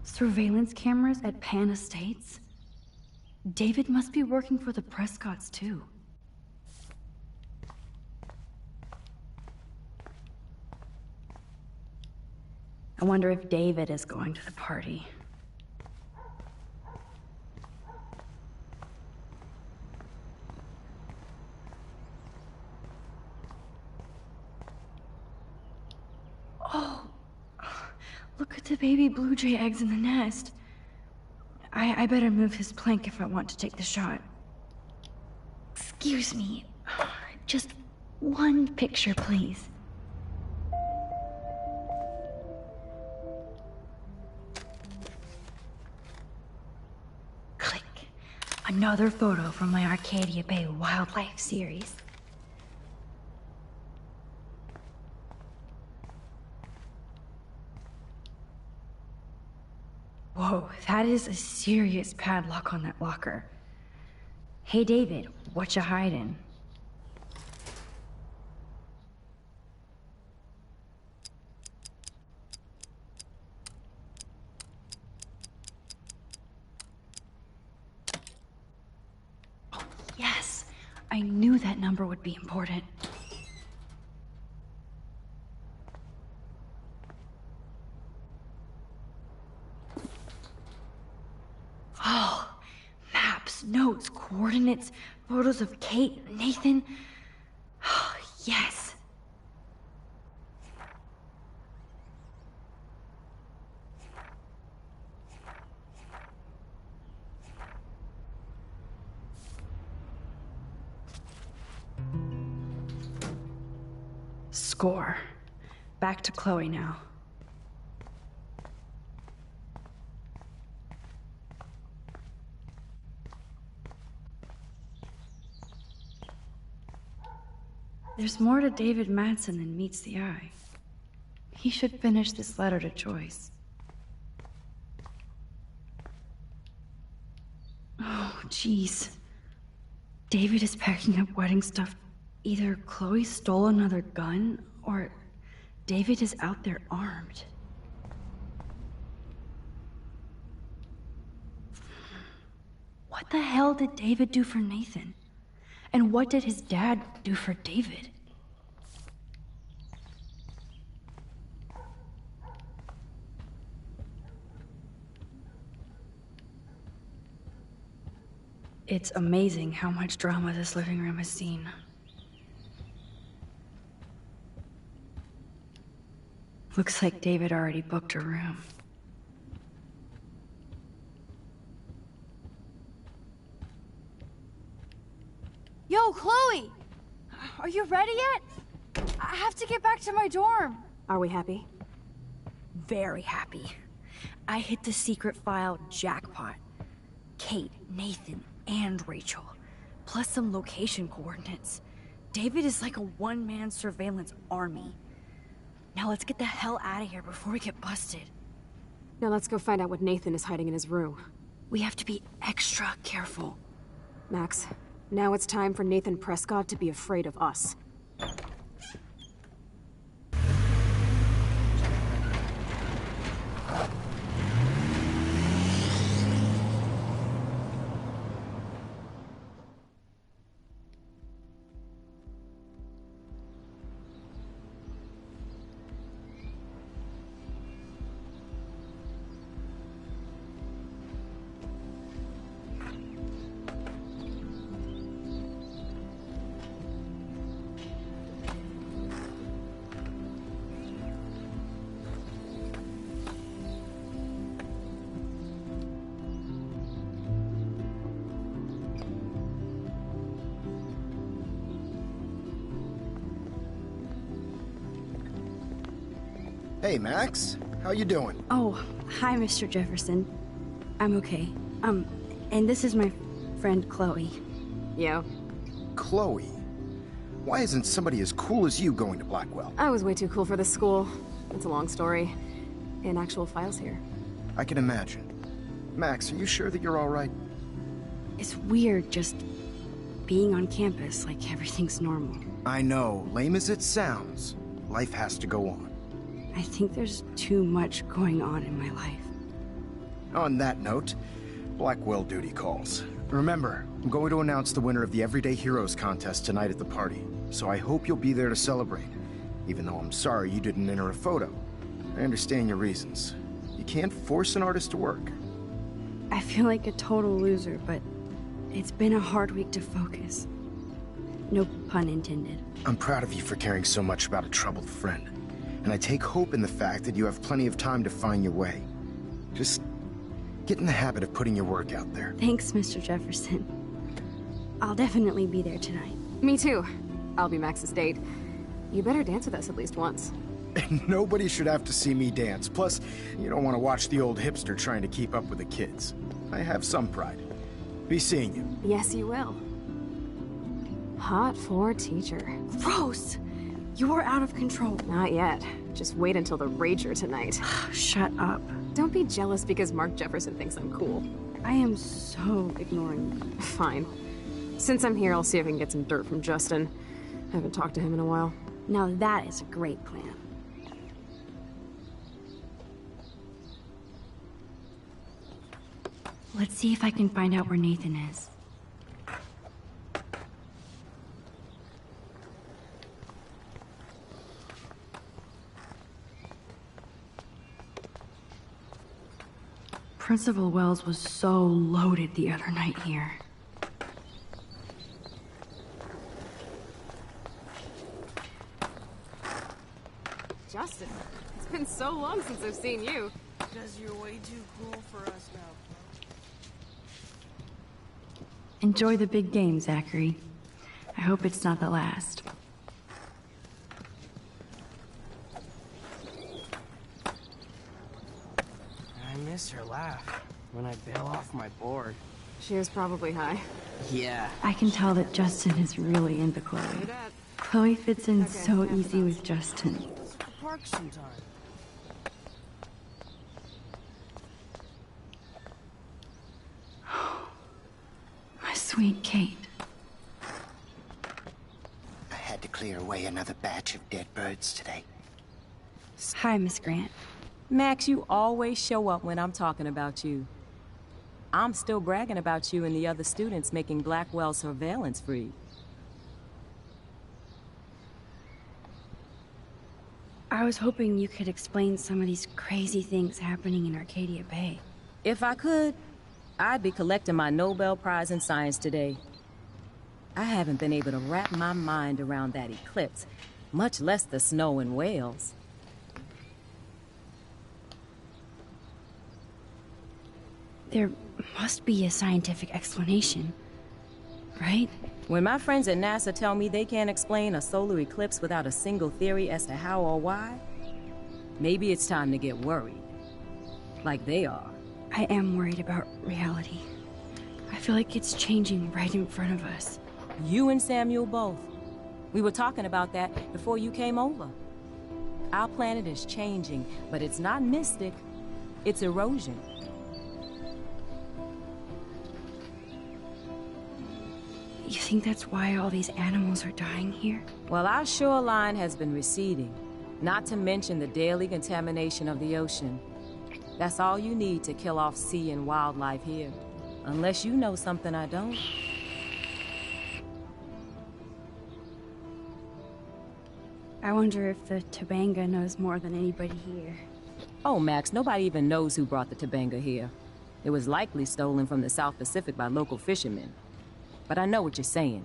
S2: Surveillance cameras at Pan Estates? David must be working for the Prescotts, too. I wonder if David is going to the party. Oh, look at the baby blue jay eggs in the nest. I better move his plank if I want to take the shot. Excuse me. Just one picture, please. Click. Another photo from my Arcadia Bay wildlife series. Whoa, that is a serious padlock on that locker. Hey, David, what you hiding? Oh, yes! I knew that number would be important. Oh, maps, notes, coordinates, photos of Kate, Nathan. Oh, yes. Score. Back to Chloe now. There's more to David Madsen than meets the eye. He should finish this letter to Joyce. Oh, jeez. David is packing up wedding stuff. Either Chloe stole another gun, or David is out there armed. What the hell did David do for Nathan? And what did his dad do for David? It's amazing how much drama this living room has seen. Looks like David already booked a room.
S4: Yo, Chloe! Are you ready yet? I have to get back to my dorm.
S5: Are we happy?
S2: Very happy. I hit the secret file jackpot. Kate, Nathan, and Rachel. Plus some location coordinates. David is like a one-man surveillance army. Now let's get the hell out of here before we get busted.
S5: Now let's go find out what Nathan is hiding in his room.
S2: We have to be extra careful.
S5: Max, now it's time for Nathan Prescott to be afraid of us.
S13: Hey, Max. How you doing?
S2: Oh, hi, Mr. Jefferson. I'm okay. And this is my friend Chloe.
S5: Yo.
S13: Chloe? Why isn't somebody as cool as you going to Blackwell?
S5: I was way too cool for this school. It's a long story. And actual files here.
S13: I can imagine. Max, are you sure that you're all right?
S2: It's weird just being on campus like everything's normal.
S13: I know, lame as it sounds, life has to go on.
S2: I think there's too much going on in my life.
S13: On that note, Blackwell duty calls. Remember, I'm going to announce the winner of the Everyday Heroes contest tonight at the party, so I hope you'll be there to celebrate, even though I'm sorry you didn't enter a photo. I understand your reasons. You can't force an artist to work.
S2: I feel like a total loser, but it's been a hard week to focus. No pun intended.
S13: I'm proud of you for caring so much about a troubled friend, and I take hope in the fact that you have plenty of time to find your way. Just get in the habit of putting your work out there.
S2: Thanks, Mr. Jefferson. I'll definitely be there tonight.
S5: Me too. I'll be Max's date. You better dance with us at least once.
S13: Nobody should have to see me dance. Plus, you don't want to watch the old hipster trying to keep up with the kids. I have some pride. Be seeing you.
S5: Yes, you will. Hot for teacher.
S2: Gross! You are out of control.
S5: Not yet. Just wait until the rager tonight.
S2: Shut up.
S5: Don't be jealous because Mark Jefferson thinks I'm cool.
S2: I am so ignoring you.
S5: Fine. Since I'm here, I'll see if I can get some dirt from Justin. I haven't talked to him in a while.
S2: Now that is a great plan. Let's see if I can find out where Nathan is. Principal Wells was so loaded the other night here.
S5: Justin, it's been so long since I've seen you.
S11: Because you're way too cool for us now.
S2: Enjoy the big game, Zachary. I hope it's not the last.
S3: I miss her laugh when I bail off my board.
S5: She was probably high.
S3: Yeah.
S2: I can tell that Justin is really into Chloe. Chloe fits in so easy with Justin.
S11: Let's go park sometime.
S2: My sweet Kate.
S14: I had to clear away another batch of dead birds today.
S2: Hi, Miss Grant.
S15: Max, you always show up when I'm talking about you. I'm still bragging about you and the other students making Blackwell surveillance free.
S2: I was hoping you could explain some of these crazy things happening in Arcadia Bay.
S15: If I could, I'd be collecting my Nobel Prize in Science today. I haven't been able to wrap my mind around that eclipse, much less the snow in Wales.
S2: There must be a scientific explanation, right?
S15: When my friends at NASA tell me they can't explain a solar eclipse without a single theory as to how or why, maybe it's time to get worried. Like they are.
S2: I am worried about reality. I feel like it's changing right in front of us.
S15: You and Samuel both. We were talking about that before you came over. Our planet is changing, but it's not mystic. It's erosion.
S2: You think that's why all these animals are dying here?
S15: Well, our shoreline has been receding, not to mention the daily contamination of the ocean. That's all you need to kill off sea and wildlife here. Unless you know something I don't.
S2: I wonder if the Tobanga knows more than anybody here.
S15: Oh, Max, nobody even knows who brought the Tobanga here. It was likely stolen from the South Pacific by local fishermen. But I know what you're saying.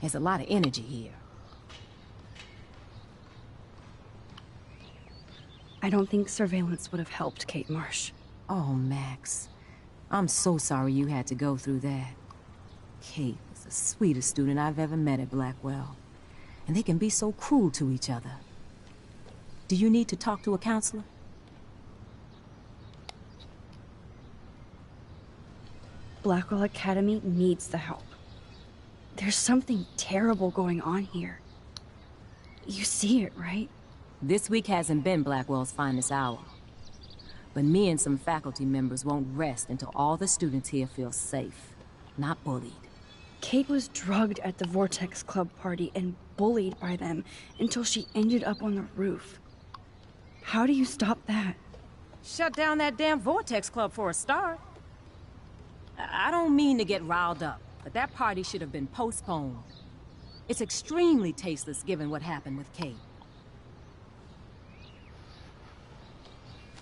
S15: There's a lot of energy here.
S2: I don't think surveillance would have helped Kate Marsh.
S15: Oh, Max. I'm so sorry you had to go through that. Kate was the sweetest student I've ever met at Blackwell. And they can be so cruel to each other. Do you need to talk to a counselor?
S2: Blackwell Academy needs the help. There's something terrible going on here. You see it, right?
S15: This week hasn't been Blackwell's finest hour. But me and some faculty members won't rest until all the students here feel safe, not bullied.
S2: Kate was drugged at the Vortex Club party and bullied by them until she ended up on the roof. How do you stop that?
S15: Shut down that damn Vortex Club for a start. I don't mean to get riled up, but that party should have been postponed. It's extremely tasteless given what happened with Kate.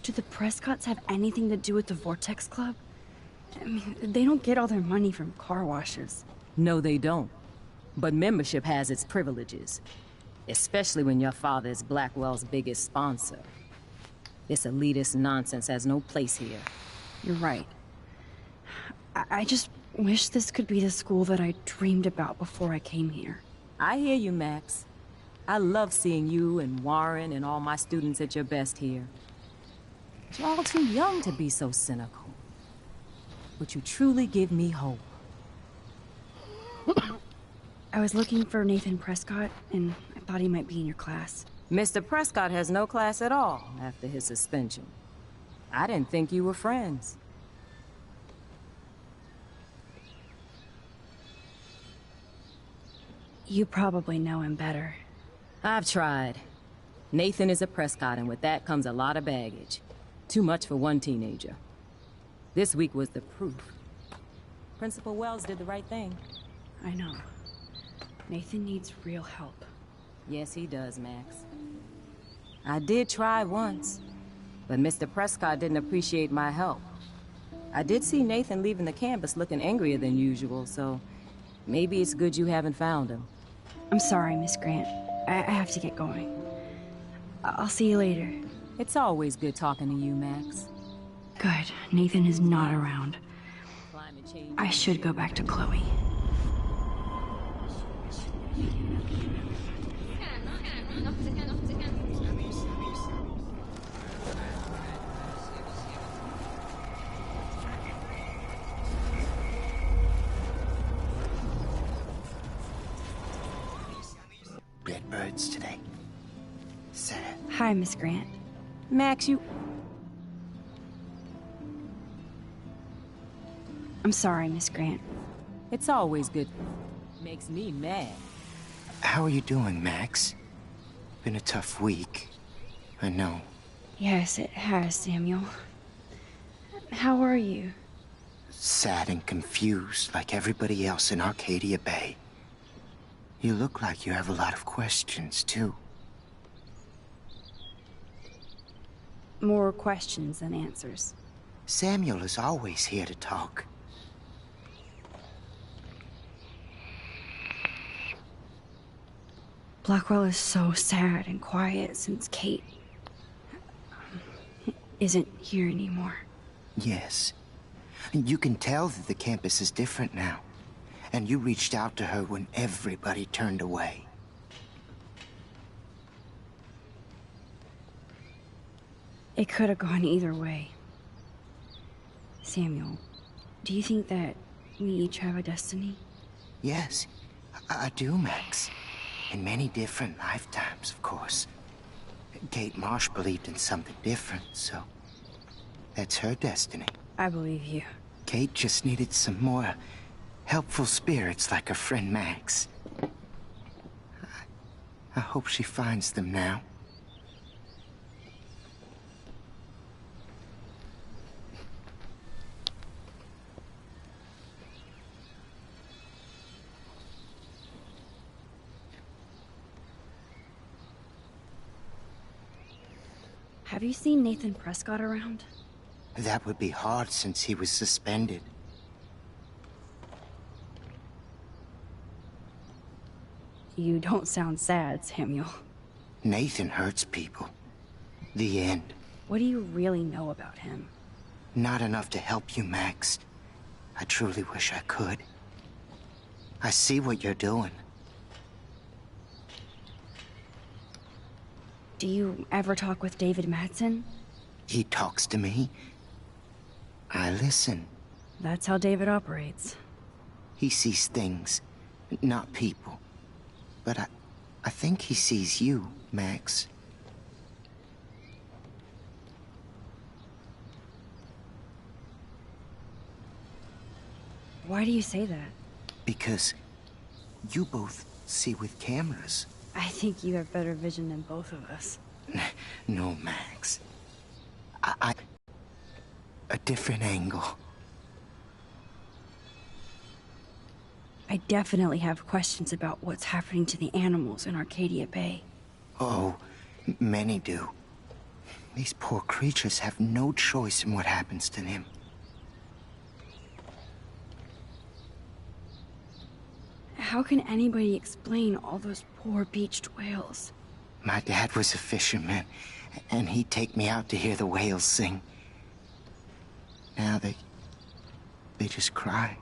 S2: Do the Prescotts have anything to do with the Vortex Club? I mean, they don't get all their money from car washes.
S15: No, they don't. But membership has its privileges. Especially when your father is Blackwell's biggest sponsor. This elitist nonsense has no place here.
S2: You're right. I just wish this could be the school that I dreamed about before I came here.
S15: I hear you, Max. I love seeing you and Warren and all my students at your best here. But you're all too young to be so cynical. But you truly give me hope.
S2: I was looking for Nathan Prescott, and I thought he might be in your class.
S15: Mr. Prescott has no class at all after his suspension. I didn't think you were friends.
S2: You probably know him better.
S15: I've tried. Nathan is a Prescott, and with that comes a lot of baggage. Too much for one teenager. This week was the proof. Principal Wells did the right thing.
S2: I know. Nathan needs real help.
S15: Yes, he does, Max. I did try once, but Mr. Prescott didn't appreciate my help. I did see Nathan leaving the campus looking angrier than usual, so maybe it's good you haven't found him.
S2: I'm sorry, Miss Grant. I have to get going. I'll see you later.
S15: It's always good talking to you, Max.
S2: Good. Nathan is not around. I should go back to Chloe.
S14: Birds today. Sad.
S2: Hi, Miss Grant.
S15: Max, you...
S2: I'm sorry, Miss Grant.
S15: It's always good. Makes me mad.
S14: How are you doing, Max? Been a tough week. I know.
S2: Yes, it has, Samuel. How are you?
S14: Sad and confused like everybody else in Arcadia Bay. You look like you have a lot of questions, too.
S2: More questions than answers.
S14: Samuel is always here to talk.
S2: Blackwell is so sad and quiet since Kate isn't here anymore.
S14: Yes. You can tell that the campus is different now. And you reached out to her when everybody turned away.
S2: It could have gone either way. Samuel, do you think that we each have a destiny?
S14: Yes, I do, Max. In many different lifetimes, of course. Kate Marsh believed in something different, so that's her destiny.
S2: I believe you.
S14: Kate just needed some more helpful spirits like her friend Max. I hope she finds them now.
S2: Have you seen Nathan Prescott around?
S14: That would be hard since he was suspended.
S2: You don't sound sad, Samuel.
S14: Nathan hurts people. The end.
S2: What do you really know about him?
S14: Not enough to help you, Max. I truly wish I could. I see what you're doing.
S2: Do you ever talk with David Madsen?
S14: He talks to me. I listen.
S2: That's how David operates.
S14: He sees things, not people. But I think he sees you, Max.
S2: Why do you say that?
S14: Because you both see with cameras.
S2: I think you have better vision than both of us.
S14: No, Max. A different angle.
S2: I definitely have questions about what's happening to the animals in Arcadia Bay.
S14: Oh, many do. These poor creatures have no choice in what happens to them.
S2: How can anybody explain all those poor beached whales?
S14: My dad was a fisherman, and he'd take me out to hear the whales sing. Now they just cry.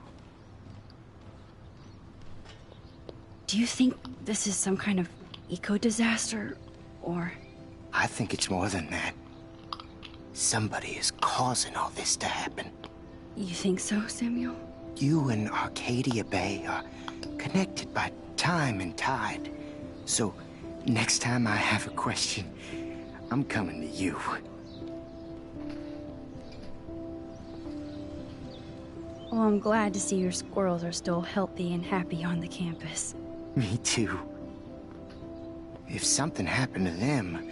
S2: Do you think this is some kind of eco-disaster, or...?
S14: I think it's more than that. Somebody is causing all this to happen.
S2: You think so, Samuel?
S14: You and Arcadia Bay are connected by time and tide. So, next time I have a question, I'm coming to you.
S2: Well, I'm glad to see your squirrels are still healthy and happy on the campus.
S14: Me too. If something happened to them...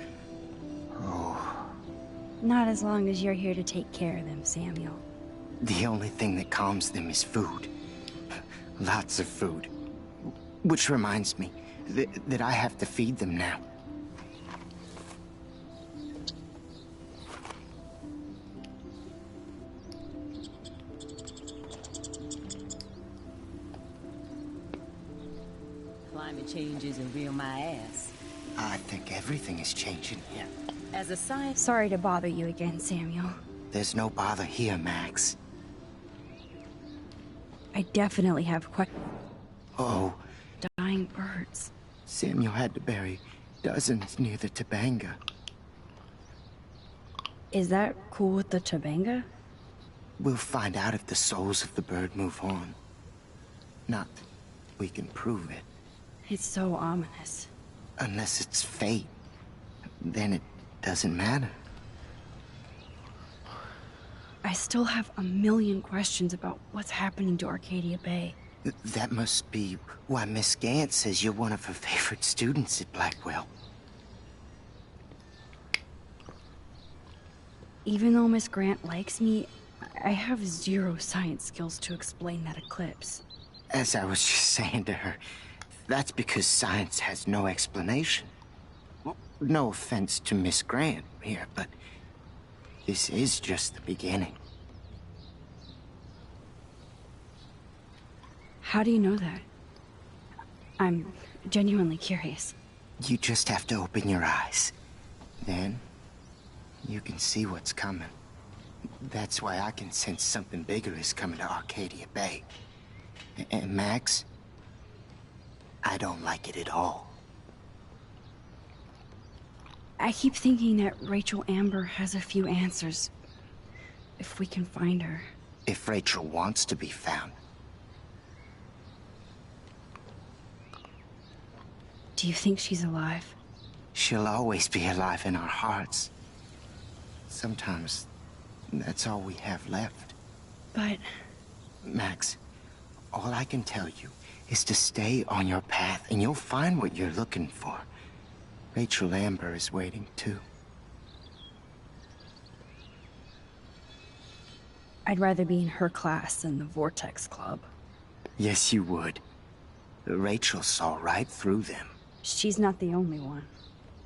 S14: Oh...
S2: Not as long as you're here to take care of them, Samuel.
S14: The only thing that calms them is food. Lots of food. Which reminds me that I have to feed them now.
S15: Climate change isn't real my ass.
S14: I think everything is changing.
S15: Yeah. As a science...
S2: Sorry to bother you again, Samuel.
S14: There's no bother here, Max.
S2: I definitely have
S14: Oh.
S2: dying birds.
S14: Samuel had to bury dozens near the Tobanga.
S2: Is that cool with the Tobanga?
S14: We'll find out if the souls of the bird move on. Not that we can prove it.
S2: It's so ominous.
S14: Unless it's fate. Then it doesn't matter.
S2: I still have a million questions about what's happening to Arcadia Bay.
S14: That must be why Miss Gant says you're one of her favorite students at Blackwell.
S2: Even though Miss Grant likes me, I have zero science skills to explain that eclipse.
S14: As I was just saying to her, that's because science has no explanation. Well, no offense to Miss Grant here, but this is just the beginning.
S2: How do you know that? I'm genuinely curious.
S14: You just have to open your eyes. Then, you can see what's coming. That's why I can sense something bigger is coming to Arcadia Bay. And Max, I don't like it at all.
S2: I keep thinking that Rachel Amber has a few answers. If we can find her.
S14: If Rachel wants to be found.
S2: Do you think she's alive?
S14: She'll always be alive in our hearts. Sometimes, that's all we have left.
S2: But...
S14: Max, all I can tell you is to stay on your path, and you'll find what you're looking for. Rachel Amber is waiting, too.
S2: I'd rather be in her class than the Vortex Club.
S14: Yes, you would. Rachel saw right through them.
S2: She's not the only one.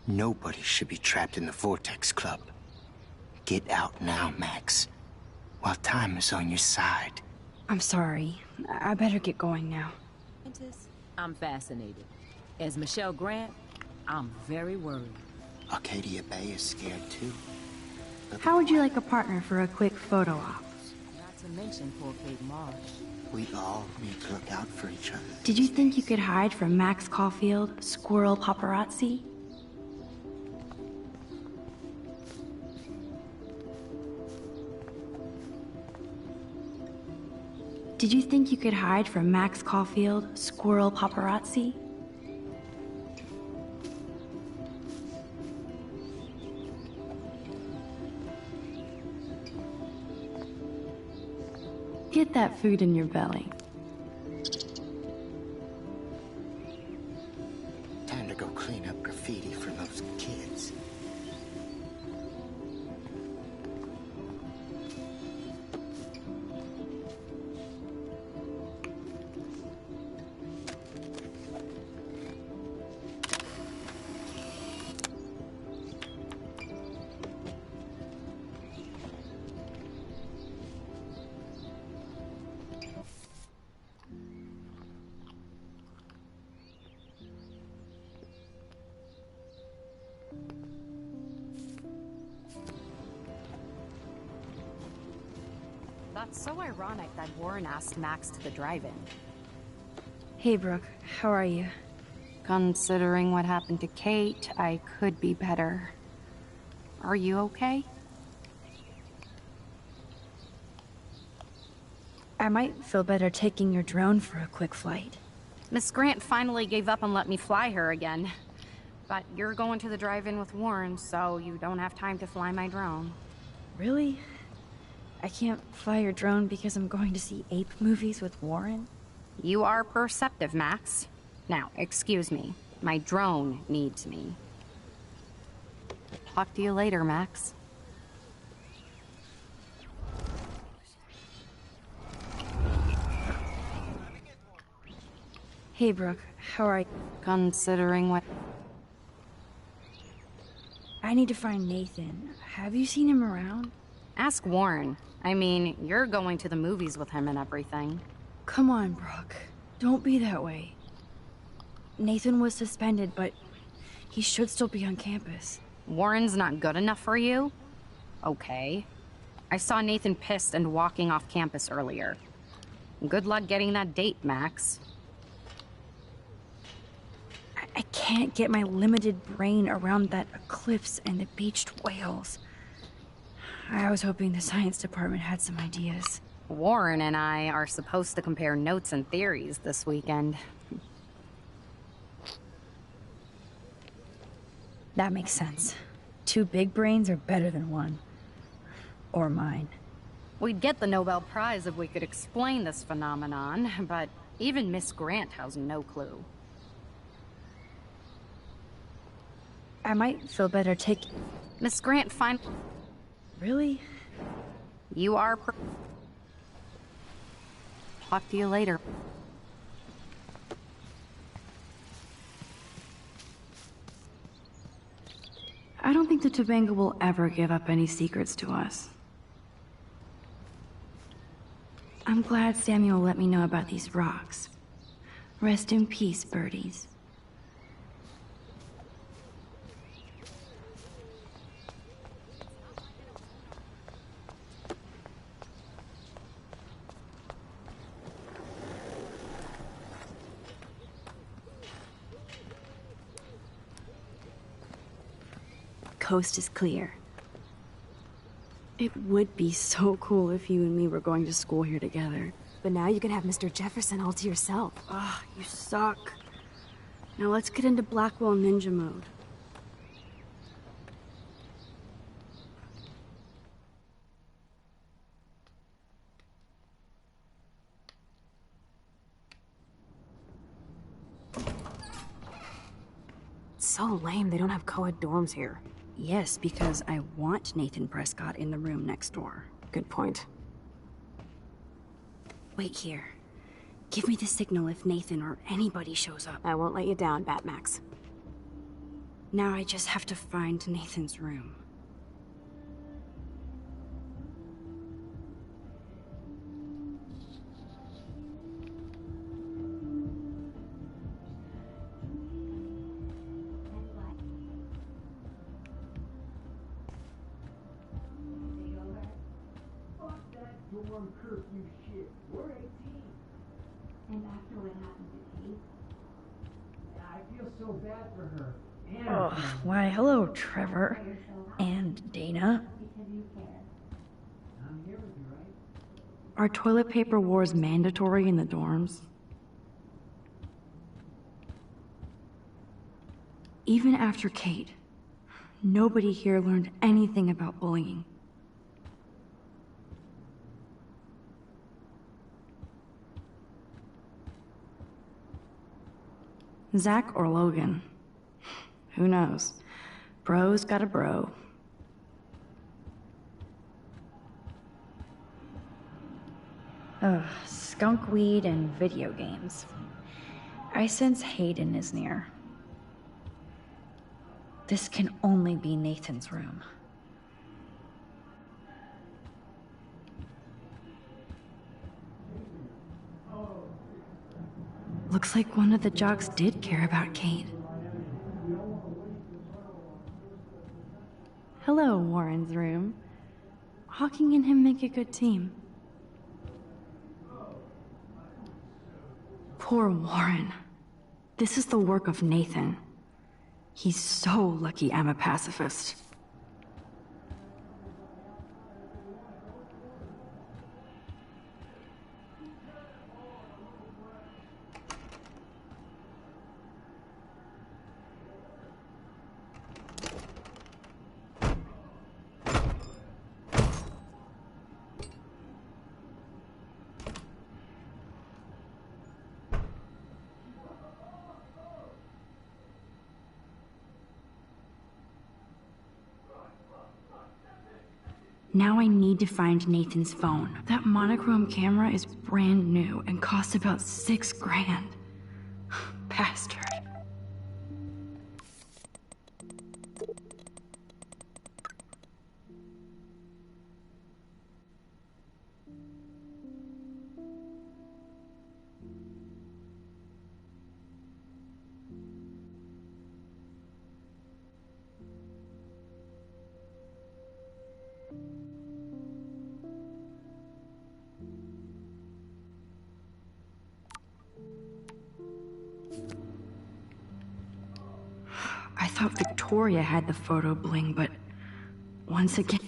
S14: Nobody should be trapped in the Vortex Club. Get out now, Max, while time is on your side.
S2: I'm sorry. I better get going now.
S15: I'm fascinated. As Michelle Grant, I'm very worried.
S14: Arcadia Bay is scared too.
S2: How would you like a partner for a quick photo op?
S15: Not to mention poor Kate Marsh.
S14: We all need to look out for each other.
S2: Did you think you could hide from Max Caulfield, Squirrel Paparazzi? Did you think you could hide from Max Caulfield, squirrel paparazzi? Get that food in your belly.
S14: Time to go clean up graffiti from those kids.
S16: That's so ironic that Warren asked Max to the drive-in.
S2: Hey, Brooke. How are you?
S16: Considering what happened to Kate, I could be better. Are you okay?
S2: I might feel better taking your drone for a quick flight.
S16: Miss Grant finally gave up and let me fly her again. But you're going to the drive-in with Warren, so you don't have time to fly my drone.
S2: Really? I can't fly your drone because I'm going to see ape movies with Warren?
S16: You are perceptive, Max. Now, excuse me. My drone needs me. Talk to you later, Max.
S2: Hey, Brooke. How are you?
S16: Considering what...
S2: I need to find Nathan. Have you seen him around?
S16: Ask Warren. I mean, you're going to the movies with him and everything.
S2: Come on, Brooke. Don't be that way. Nathan was suspended, but he should still be on campus.
S16: Warren's not good enough for you? Okay. I saw Nathan pissed and walking off campus earlier. Good luck getting that date, Max.
S2: I can't get my limited brain around that eclipse and the beached whales. I was hoping the science department had some ideas.
S16: Warren and I are supposed to compare notes and theories this weekend.
S2: That makes sense. 2 big brains are better than 1. Or mine.
S16: We'd get the Nobel Prize if we could explain this phenomenon, but even Miss Grant has no clue.
S2: I might feel better taking...
S16: Miss Grant
S2: Really?
S16: You are Talk to you later.
S2: I don't think the Tobanga will ever give up any secrets to us. I'm glad Samuel let me know about these rocks. Rest in peace, birdies. Coast is clear. It would be so cool if you and me were going to school here together.
S5: But now you can have Mr. Jefferson all to yourself.
S2: Ah, you suck. Now let's get into Blackwell Ninja mode.
S5: It's so lame they don't have co-ed dorms here.
S2: Yes, because I want Nathan Prescott in the room next door.
S5: Good point.
S2: Wait here. Give me the signal if Nathan or anybody shows up.
S5: I won't let you down, Batmax.
S2: Now I just have to find Nathan's room.
S3: Curfew shit. We're 18.
S2: And after what happened to Kate?
S3: Yeah, I feel so bad for her. And
S2: Oh, why, hello, Trevor. And Dana.
S3: I'm here with you, right?
S2: Are toilet paper wars mandatory in the dorms? Even after Kate, nobody here learned anything about bullying. Zach or Logan? Who knows? Bro's got a bro.
S16: Ugh, skunk weed and video games. I sense Hayden is near. This can only be Nathan's room.
S2: Looks like one of the jocks did care about Kate. Hello, Warren's room. Hawking and him make a good team. Poor Warren. This is the work of Nathan. He's so lucky I'm a pacifist. Now I need to find Nathan's phone. That monochrome camera is brand new and costs about $6 grand. Bastard. I thought Victoria had the photo bling, but once again...